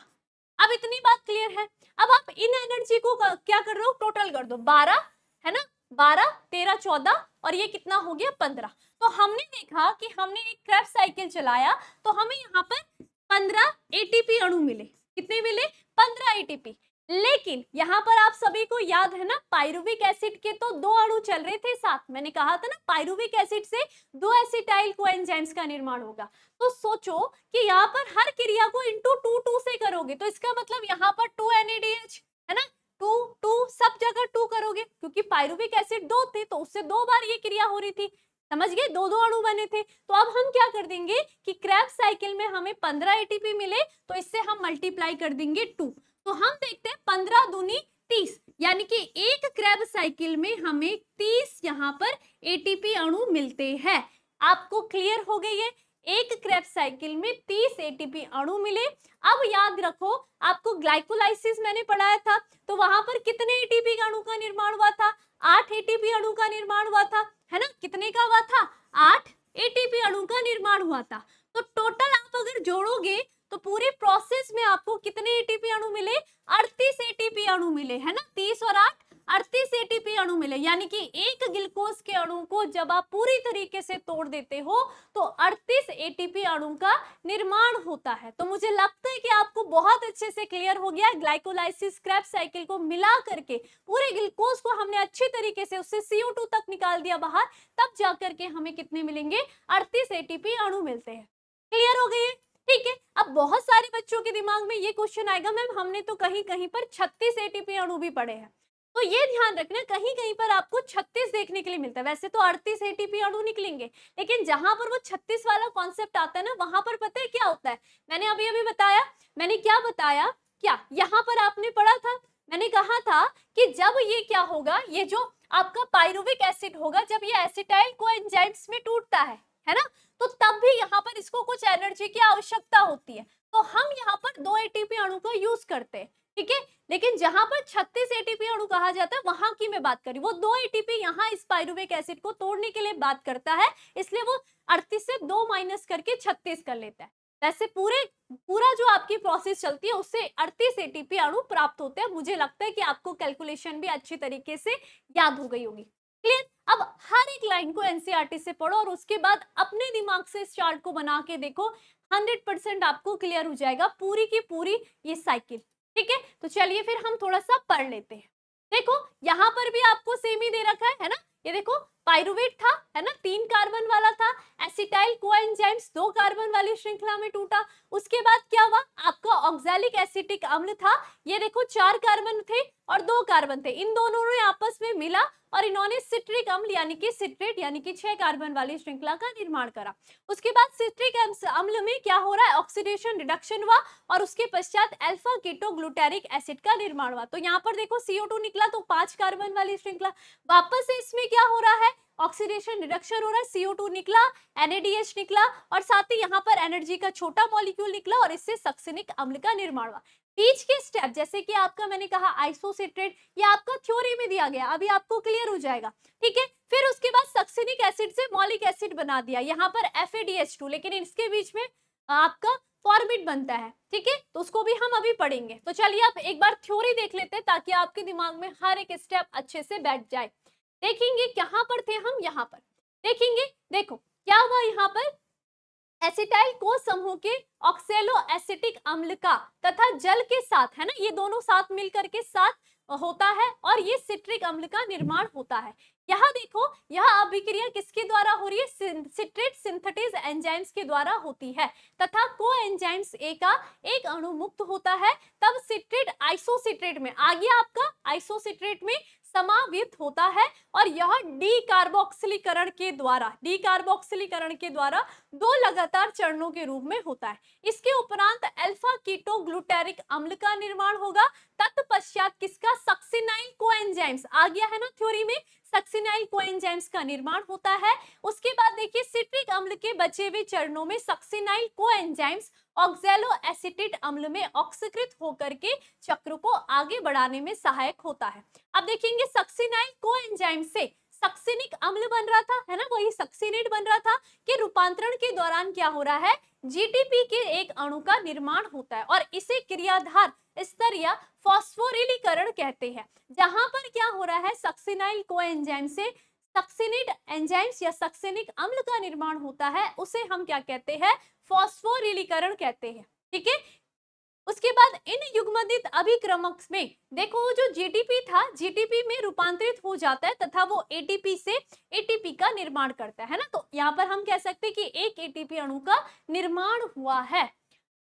अब इतनी बात क्लियर है। अब आप इन एनर्जी को क्या कर रहे हो, टोटल कर दो, 12, है ना, 12 13 14 और ये कितना हो गया, 15। तो हमने देखा कि हमने एक क्रेब्स साइकिल चलाया तो हमें यहाँ पर 15 ATP अणु मिले। कितने मिले, 15 ATP। लेकिन यहाँ पर आप सभी को याद है ना, पाइरुविक एसिड के तो 2 अणु चल रहे थे साथ, मैंने कहा था ना, पाइरुविक एसिड से 2 एसिटाइल कोएंजाइम्स का निर्माण होगा। तो सोचो कि यहाँ पर हर क्रिया को इंटू 2 से करोगे, तो इसका मतलब यहाँ पर 2 NADH, है ना, 2 सब जगह 2 करोगे, क्योंकि पाइरुविक एसिड 2 थे तो उससे 2 बार ये क्रिया हो रही थी, समझ गए, 2 अणु बने थे। तो अब हम क्या कर देंगे कि क्रेब्स साइकिल में हमें 15 ATP मिले, तो इससे हम मल्टीप्लाई कर देंगे 2। तो हम देखते हैं 15 दूनी 30, यानी कि एक क्रेब्स साइकिल में हमें 30 यहाँ पर ATP अणु मिलते हैं। आपको क्लियर हो गई है, एक क्रेब्स साइकिल में 30 ATP अणु मिले। अब याद रखो, आपको ग्लाइकोलाइसिस मैंने पढ़ाया था, तो वहां पर कितने ATP अणु का निर्माण हुआ था, 8 ATP अणु का निर्माण हुआ था, है ना। कितने का हुआ था, 8 ATP अणु का निर्माण हुआ था। तो टोटल आप अगर जोड़ोगे तो पूरे प्रोसेस में आपको कितने ATP अणु मिले, 38 ATP अणु मिले, है ना, 30 और 8 38 ATP अणु मिले। यानी कि एक ग्लूकोज के अणु को जब आप पूरी तरीके से तोड़ देते हो तो 38 ATP अणु का निर्माण होता है। तो मुझे लगता है कि आपको बहुत अच्छे से क्लियर हो गया, ग्लाइकोलाइसिस क्रेब्स साइकिल को मिला करके पूरे ग्लूकोज को हमने अच्छी तरीके से उससे CO2 तक निकाल दिया बाहर, तब जाकर के हमें कितने मिलेंगे, 38 ATP अणु मिलते हैं। क्लियर हो गई है? ठीक है। अब बहुत सारे बच्चों के दिमाग में ये क्वेश्चन आएगा, मैम हमने तो कहीं कहीं पर 36 एटीपी अणु भी पढ़े हैं। तो ये ध्यान रखना, कहीं कहीं पर आपको 36 देखने के लिए मिलता है, वैसे तो 38 एटीपी अणु निकलेंगे, लेकिन जहां पर वो 36 वाला कॉन्सेप्ट आता है ना, वहां पर पता है क्या होता है? मैंने अभी अभी बताया, मैंने क्या बताया, क्या यहाँ पर आपने पढ़ा था, मैंने कहा था कि जब ये क्या होगा, ये जो आपका पाइरुविक एसिड होगा, जब ये एसिटाइल कोएंजाइम्स में टूटता है ना, तो तब भी यहाँ पर इसको कुछ एनर्जी की आवश्यकता होती है, तो हम यहाँ पर 2 एटीपी अणु का यूज करते हैं, ठीक है। लेकिन जहां पर 36 एटीपी अणु कहा जाता है, वहां की मैं बात करी, वो 2 एटीपी यहाँ इस पाइरुविक एसिड को तोड़ने के लिए बात करता है, इसलिए वो 38 से 2 माइनस करके 36 कर लेता है। वैसे पूरा जो आपकी प्रोसेस चलती है, उससे 38 एटीपी अणु प्राप्त होते हैं। मुझे लगता है कि आपको कैलकुलेशन भी अच्छी तरीके से याद हो गई होगी। क्लियर? अब हर एक लाइन को एनसीईआरटी से पढ़ो और उसके बाद अपने दिमाग से इस चार्ट को बना के देखो, 100% आपको क्लियर हो जाएगा पूरी की पूरी ये साइकिल। ठीक है, तो चलिए फिर हम थोड़ा सा पढ़ लेते हैं। देखो यहाँ पर भी आपको सेम ही दे रखा है ना, ये देखो पाइरुवेट था, है ना, 3 कार्बन वाला था, एसिटाइल कोएंजाइम्स 2 कार्बन वाली श्रृंखला में टूटा। उसके बाद क्या हुआ, आपका ऑक्सैलिक एसिटिक अम्ल था, ये देखो 4 कार्बन थे और 2 कार्बन थे, इन दोनों ने आपस में मिला और इन्होंने सिट्रिक अम्ल यानी कि सिट्रेट यानी कि 6 कार्बन वाली श्रृंखला का निर्माण करा। उसके बाद सिट्रिक अम्ल में क्या हो रहा है, ऑक्सीडेशन रिडक्शन हुआ और उसके पश्चात अल्फा कीटो ग्लूटारिक एसिड का निर्माण हुआ। तो यहाँ पर देखो CO2 निकला, तो 5 कार्बन वाली श्रृंखला, वापस से इसमें क्या हो रहा है, ऑक्सीडेशन रिडक्शन हो रहा है, CO2 निकला, NADH निकला और साथ ही यहाँ पर एनर्जी का छोटा मॉलिक्यूल निकला और इससे सक्सिनिक अम्ल का निर्माण हुआ। बीच के स्टेप जैसे कि आपका मैंने कहा आइसोसिट्रेट, ये आपका थ्योरी में दिया गया, अभी आपको क्लियर हो जाएगा। ठीक है, फिर उसके बाद सक्सिनिक एसिड से मॉलिक एसिड बना दिया, यहाँ पर FADH2, लेकिन इसके बीच में आपका फॉर्मिट बनता है। ठीक है, तो उसको भी हम अभी पढ़ेंगे। तो चलिए आप एक बार थ्योरी देख लेते हैं ताकि आपके दिमाग में हर एक स्टेप अच्छे से बैठ जाए। देखेंगे कहां पर थे हम, यहाँ पर देखेंगे। देखो क्या हुआ, यहाँ पर एसिटाइल को समूह के ऑक्सेलो एसिटिक अम्ल का तथा जल के साथ, है ना, ये दोनों साथ मिलकर के साथ होता है और ये सिट्रिक अम्ल का निर्माण होता है। यहाँ देखो, यह अभिक्रिया किसके द्वारा हो रही है, सिट्रेट सिंथेटेज एंजाइम्स के द्वारा होती है तथा को एंजाइम्स ए का एक अणु मुक्त होता है, तब सिट्रेट आइसोसिट्रेट में आ गया, आपका आइसोसिट्रेट में समावित होता है और यह डीकार्बोक्सिलीकरण के द्वारा 2 लगातार चरणों के रूप में होता है। इसके उपरांत अल्फा कीटो ग्लूटारिक अम्ल का निर्माण होगा, तत्पश्चात किसका, सक्सिनाइल कोएंजाइम्स आ गया है ना थ्योरी में, सक्सिनाइल कोएंजाइम्स का निर्माण होता है। उसके बाद देखिए सिट्रिक अम्ल के बचे हुए चरणों में सक्सिनाइल कोएंजाइम्स ऑक्सैलो एसिटेट अम्ल में ऑक्सीकृत होकर के चक्र को आगे बढ़ाने में सहायक होता है। अब देखेंगे सक्सिनाइल कोएंजाइम से सक्सिनिक अम्ल बन रहा था, है ना, वही सक्सिनेट बन रहा था, कि रूपांतरण के दौरान क्या हो रहा है, जीटीपी के एक अणु का निर्माण होता है और इसे क्रियाधार स्तर या फॉस्फोरिलीकरण कहते हैं। जहां पर क्या हो रहा है, सक्सिनाइल कोएंजाइम से सक्सिनेट एंजाइम्स या सक्सिनिक अम्ल का निर्माण होता है, उसे हम क्या कहते हैं, फॉस्फोरिलीकरण कहते हैं। ठीक है, उसके बाद इन युग्मदित अभिक्रमक में देखो जो जीटीपी था, जीटीपी में रूपांतरित हो जाता है तथा वो एटीपी से एटीपी का निर्माण करता है ना, तो यहाँ पर हम कह सकते हैं कि एक एटीपी अणु का निर्माण हुआ है।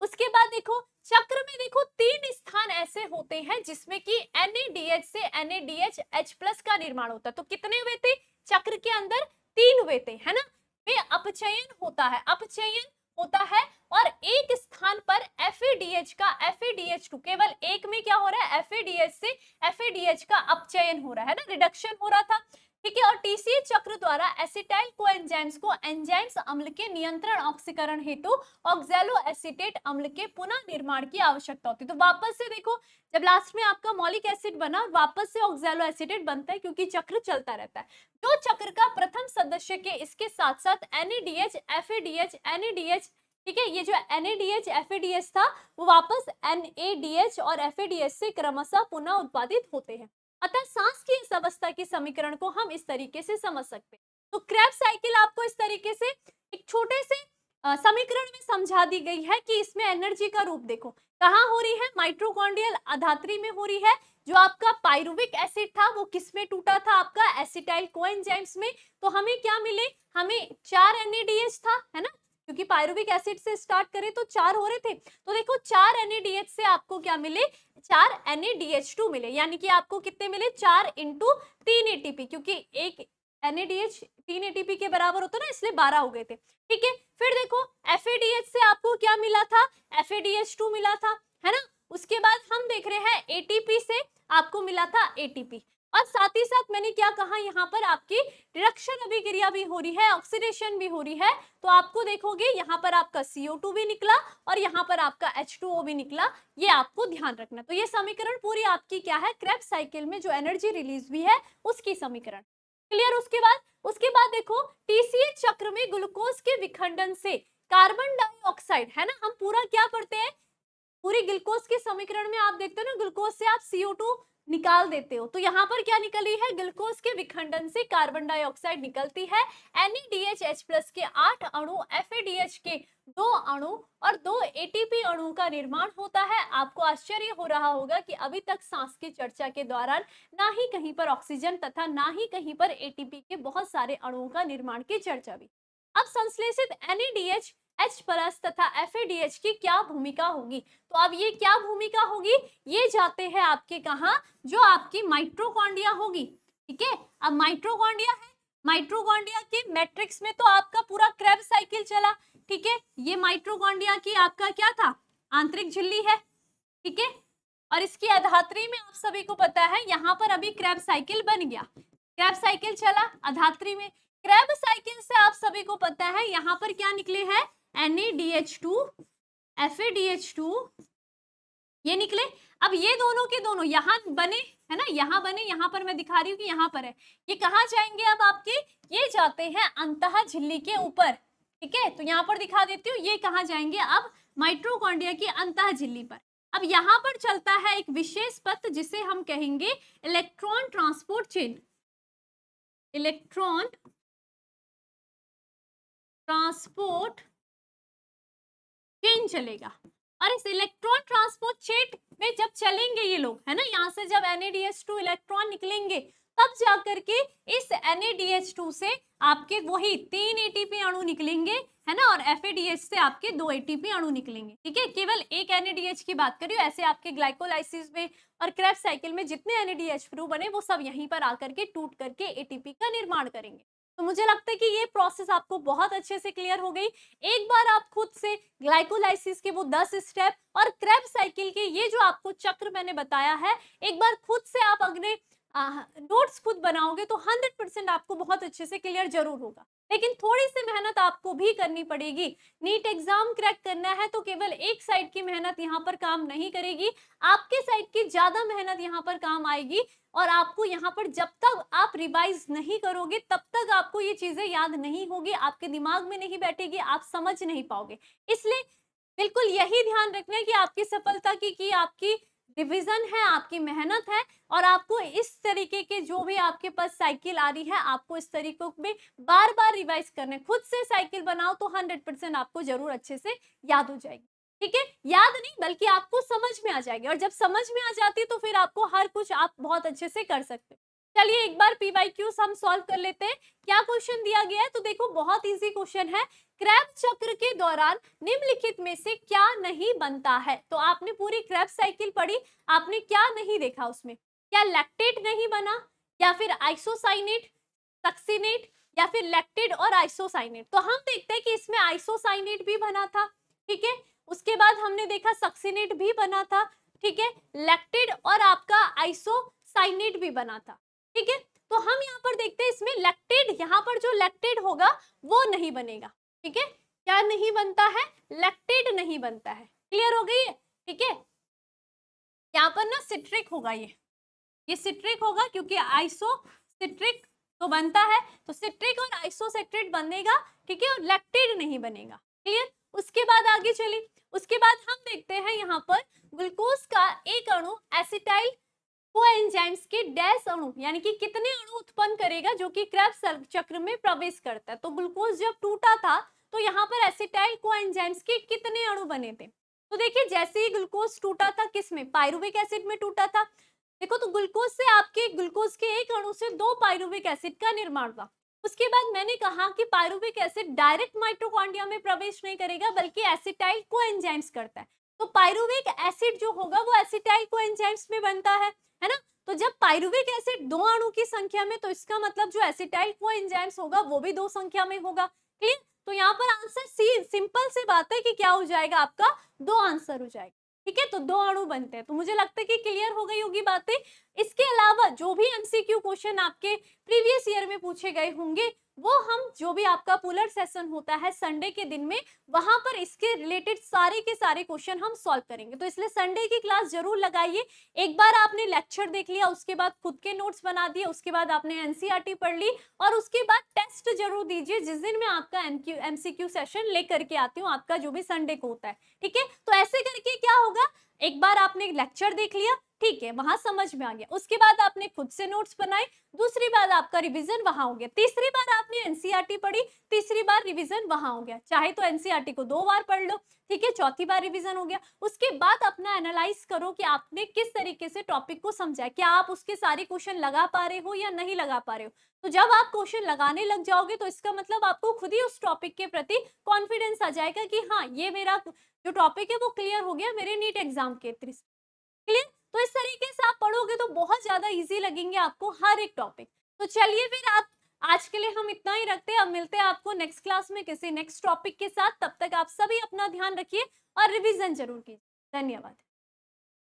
उसके बाद देखो चक्र में देखो 3 स्थान ऐसे होते हैं जिसमें कि NADH से NADH+ का निर्माण होता है। तो कितने हुए थे चक्र के अंदर, 3 हुए थे, है ना, में अपचयन होता है, अपचयन होता है और एक स्थान पर FADH का FADH2, केवल एक में क्या हो रहा है, FADH से FADH का अपचयन हो रहा है ना, रिडक्शन हो रहा था। ठीक है, और TCA चक्र द्वारा एसिटाइल कोएंजाइम्स को एंजाइम्स अम्ल के नियंत्रण ऑक्सीकरण हेतु ऑक्सैलो एसिटेट अम्ल के पुनः निर्माण की आवश्यकता होती है। तो वापस से देखो, जब लास्ट में आपका मॉलिक एसिड बना, वापस से ऑक्सैलो एसिटेट बनता है क्योंकि चक्र चलता रहता है। जो चक्र का प्रथम सदस्य के इसके साथ साथ NADH FADH NADH, ठीक है, ये जो NADH FADH था वो वापस NADH और FADH से क्रमशः पुनः उत्पादित होते हैं। अतः सांस की इस अवस्था के समीकरण को हम इस तरीके से समझ सकते हैं। तो क्रेब्स साइकिल आपको इस तरीके से एक छोटे से समीकरण में समझा दी गई है कि इसमें एनर्जी का रूप देखो कहाँ हो रही है, माइटोकॉन्ड्रियल अधात्री में हो रही है। जो आपका पाइरुविक एसिड था वो किस में टूटा था, आपका एसिटाइल कोएंजाइम्स में। तो हमें क्या मिले, हमें 4 NADH था, है ना, क्योंकि पायरुविक एसिड से स्टार्ट करें तो 4 हो रहे थे, तो देखो 4 NaDH से आपको क्या मिले, 4 NaDH2 मिले, यानी कि आपको कितने मिले, 4 इंटू 3 ATP, क्योंकि एक NaDH 3 ATP के बराबर होता है ना, इसलिए 12 हो गए थे। ठीक है, फिर देखो FADH से आपको क्या मिला था, FADH2 मिला था, है ना। उसके बाद हम देख रहे हैं ATP से आपको मिला था ATP, और साथ ही साथ मैंने क्या कहा, यहाँ पर आपकी रिडक्शन अभिक्रिया भी हो रही है, ऑक्सीडेशन भी हो रही है, तो आपको देखोगे यहाँ पर आपका CO2 भी निकला और यहाँ पर आपका H2O भी निकला, ये आपको ध्यान रखना। तो ये समीकरण पूरी आपकी क्या है, क्रेब्स साइकिल में जो एनर्जी रिलीज हुई है उसकी समीकरण। क्लियर। उसके बाद देखो TCH चक्र में ग्लूकोज के विखंडन से कार्बन डाइऑक्साइड, है ना, हम पूरा क्या पढ़ते हैं, पूरी ग्लूकोज के समीकरण में आप देखते हो ना, ग्लूकोज से आप CO2 निकाल देते हो, तो यहाँ पर क्या निकली है, ग्लूकोज के विखंडन से कार्बन डाइऑक्साइड निकलती है, NaDH+ के 8 अणु, FADH के 2 अणु और 2 ATP अणु का निर्माण होता है। आपको आश्चर्य हो रहा होगा कि अभी तक सांस की चर्चा के दौरान ना ही कहीं पर ऑक्सीजन तथा ना ही कहीं पर ATP के बहुत सारे अणुओं का निर्माण की चर्चा भी। अब संश्लेषित NaDH H+ तथा FADH की क्या भूमिका होगी, तो अब ये क्या भूमिका होगी, ये जाते हैं आपके कहा, जो आपकी माइटोकॉन्ड्रिया होगी। ठीक है, अब माइटोकॉन्ड्रिया है, माइटोकॉन्ड्रिया के मैट्रिक्स में तो आपका पूरा क्रेब्स साइकिल चला। ठीक है, ये माइटोकॉन्ड्रिया की आपका क्या था, आंतरिक झिल्ली है। ठीक है, और इसकी अधात्री में आप सभी को पता है यहाँ पर अभी क्रेब्स साइकिल बन गया, क्रेब्स साइकिल चला अधात्री में। क्रेब्स साइकिल से आप सभी को पता है यहाँ पर क्या निकले हैं, NaDH2 FADH2 ये निकले। अब ये दोनों के दोनों यहाँ बने, है ना, यहाँ बने, यहाँ पर मैं दिखा रही हूँ कि यहाँ पर है, ये कहाँ जाएंगे अब आपके, ये जाते हैं अंतः झिल्ली के ऊपर। ठीक है, तो यहाँ पर दिखा देती हूँ, ये कहाँ जाएंगे अब, माइटोकॉन्ड्रिया की अंतः झिल्ली पर। अब यहाँ पर चलता है एक विशेष पथ जिसे हम कहेंगे electron transport chain, electron transport chain चलेगा। और इस इलेक्ट्रॉन ट्रांसपोर्ट चेन में जब चलेंगे ये लोग, है ना, यहाँ से जब NaDH2 इलेक्ट्रॉन निकलेंगे तब जाकर के इस NaDH2 से आपके वही 3 ATP अणु निकलेंगे, है ना, और FADH से आपके 2 ATP अणु निकलेंगे। ठीक है, केवल एक NaDH की बात करिए, ऐसे आपके ग्लाइकोलाइसिस में और क्रेब्स साइकिल में जितने NaDH बने वो सब यहीं पर आकर के टूट करके ATP का निर्माण करेंगे। तो मुझे लगता है कि ये प्रोसेस आपको बहुत अच्छे से क्लियर हो गई। एक बार आप खुद से ग्लाइकोलाइसिस के वो 10 स्टेप और क्रेब्स साइकिल के ये जो आपको चक्र मैंने बताया है, एक बार खुद से आप अपने नोट्स खुद बनाओगे तो 100% आपको बहुत अच्छे से क्लियर जरूर होगा। लेकिन थोड़ी सी मेहनत आपको भी करनी पड़ेगी। नीट एग्जाम क्रैक करना है तो केवल एक साइड की मेहनत यहाँ पर काम नहीं करेगी, आपके साइड की ज्यादा मेहनत यहाँ पर काम आएगी। और आपको यहाँ पर जब तक आप रिवाइज नहीं करोगे तब तक आपको ये चीजें याद नहीं होगी, आपके दिमाग में नहीं बैठेगी, आप समझ नहीं पाओगे। इसलिए बिल्कुल यही ध्यान रखना है कि आपकी सफलता की आपकी रिवीजन है, आपकी मेहनत है, और आपको इस तरीके के जो भी आपके पास साइकिल आ रही है आपको इस तरीकों में बार बार रिवाइज करना है। खुद से साइकिल बनाओ तो 100% आपको जरूर अच्छे से याद हो जाएगी। ठीक है, याद नहीं बल्कि आपको समझ में आ जाएगी, और जब समझ में आ जाती है तो फिर आपको हर कुछ आप बहुत अच्छे से कर सकते हो। चलिए एक बार PYQs हम सॉल्व कर लेते हैं। क्या क्वेश्चन दिया गया है, तो देखो बहुत इजी क्वेश्चन है। क्रेब्स चक्र के दौरान निम्नलिखित में से क्या नहीं बनता है, तो आपने पूरी क्रेब्स साइकिल पढ़ी, आपने क्या नहीं देखा उसमें, क्या लैक्टेट नहीं बना, या फिर आइसोसाइनेट, सक्सिनेट, या फिर लैक्टेट और आइसोसाइनेट। तो हम देखते हैं कि इसमें आइसोसाइनेट भी बना था। ठीक है, उसके बाद हमने देखा सक्सिनेट भी बना था। ठीक है, लैक्टेट और आपका आइसोसाइनेट भी बना था। ठीक है, तो हम यहाँ पर देखते हैं इसमें लैक्टेट, यहाँ पर जो लैक्टेट होगा वो नहीं बनेगा। ठीक है, क्या नहीं बनता है, लैक्टेट नहीं बनता है। क्लियर हो गई है। ठीक है, यहाँ पर ना सिट्रिक होगा, ये सिट्रिक होगा क्योंकि आइसो सिट्रिक तो बनता है, तो सिट्रिक और आइसोसिट्रेट बनेगा। ठीक है, और लैक्टेट नहीं बनेगा। क्लियर। उसके बाद आगे चली, उसके बाद हम देखते हैं यहाँ पर ग्लूकोज का एक अणु एसिटाइल कोएंजाइम्स के डैश अणु यानी कि कितने अणु उत्पन्न करेगा जो कि क्रेब्स चक्र में प्रवेश करता है। तो ग्लूकोज जब टूटा था तो यहाँ पर एसिटाइल कोएंजाइम्स के कितने अणु बने थे, तो देखिए जैसे ही ग्लूकोज टूटा था किसमें, पायरुविक एसिड में टूटा था। देखो तो ग्लूकोज से आपके ग्लूकोज के एक अणु से 2 पायरुविक एसिड का निर्माण हुआ। उसके बाद मैंने कहा कि पायरुविक एसिड डायरेक्ट माइटोकॉन्ड्रिया में प्रवेश नहीं करेगा बल्कि एसिटाइल कोएंजाइम्स करता है। तो पायरुविक एसिड जो होगा वो एसिटाइल कोएंजाइम्स में बनता है ना? तो जब पायरुविक एसिड 2 अणु की संख्या में, तो इसका मतलब जो एसिटाइल कोएंजाइम्स होगा वो भी 2 संख्या में होगा। क्लियर? तो यहाँ पर आंसर सी, सिंपल सी बात है कि क्या हो जाएगा आपका, 2 आंसर हो जाएगा। ठीक है, तो 2 अणु बनते हैं। तो मुझे लगता है कि क्लियर हो गई होगी बातें। इसके अलावा जो भी एमसीक्यू क्वेश्चन आपके प्रीवियस ईयर में पूछे गए होंगे, वो हम जो भी आपका पुलर सेशन होता है संडे के दिन में, वहां पर इसके रिलेटेड सारे के सारे क्वेश्चन हम सॉल्व करेंगे। तो इसलिए संडे की क्लास जरूर लगाइए। एक बार आपने लेक्चर देख लिया, उसके बाद खुद के नोट्स बना दिए, उसके बाद आपने एनसीईआरटी पढ़ ली, और उसके बाद टेस्ट जरूर दीजिए जिस दिन मैं आपका एमसीक्यू सेशन लेकर के आती हूँ, आपका जो भी संडे को होता है। ठीक है, तो ऐसे करके क्या होगा, एक बार आपने लेक्चर देख लिया, ठीक है, वहां समझ में आ गया, उसके बाद आपने खुद से नोट्स बनाए, दूसरी बार आपका रिवीजन वहां हो गया, तीसरी बार आपने एनसीईआरटी पढ़ी, तीसरी बार रिवीजन वहां हो गया। चाहे तो एनसीईआरटी को 2 बार पढ़ लो, ठीक है, चौथी बार रिवीजन हो गया। उसके बाद अपना एनालाइज करो कि आपने किस तरीके से टॉपिक को समझा है, क्या आप उसके सारे क्वेश्चन लगा पा रहे हो या नहीं लगा पा रहे हो। तो जब आप क्वेश्चन लगाने लग जाओगे तो इसका मतलब आपको खुद ही उस टॉपिक के प्रति कॉन्फिडेंस आ जाएगा कि हाँ, ये मेरा जो टॉपिक है वो क्लियर हो गया मेरे नीट एग्जाम के थ्रू। क्लियर? तो इस तरीके से आप पढ़ोगे तो बहुत ज्यादा इजी लगेंगे आपको हर एक टॉपिक। तो चलिए फिर आप, आज के लिए हम इतना ही रखते हैं। अब मिलते हैं आपको नेक्स्ट क्लास में किसी नेक्स्ट टॉपिक के साथ। तब तक आप सभी अपना ध्यान रखिए और रिवीजन जरूर कीजिए। धन्यवाद।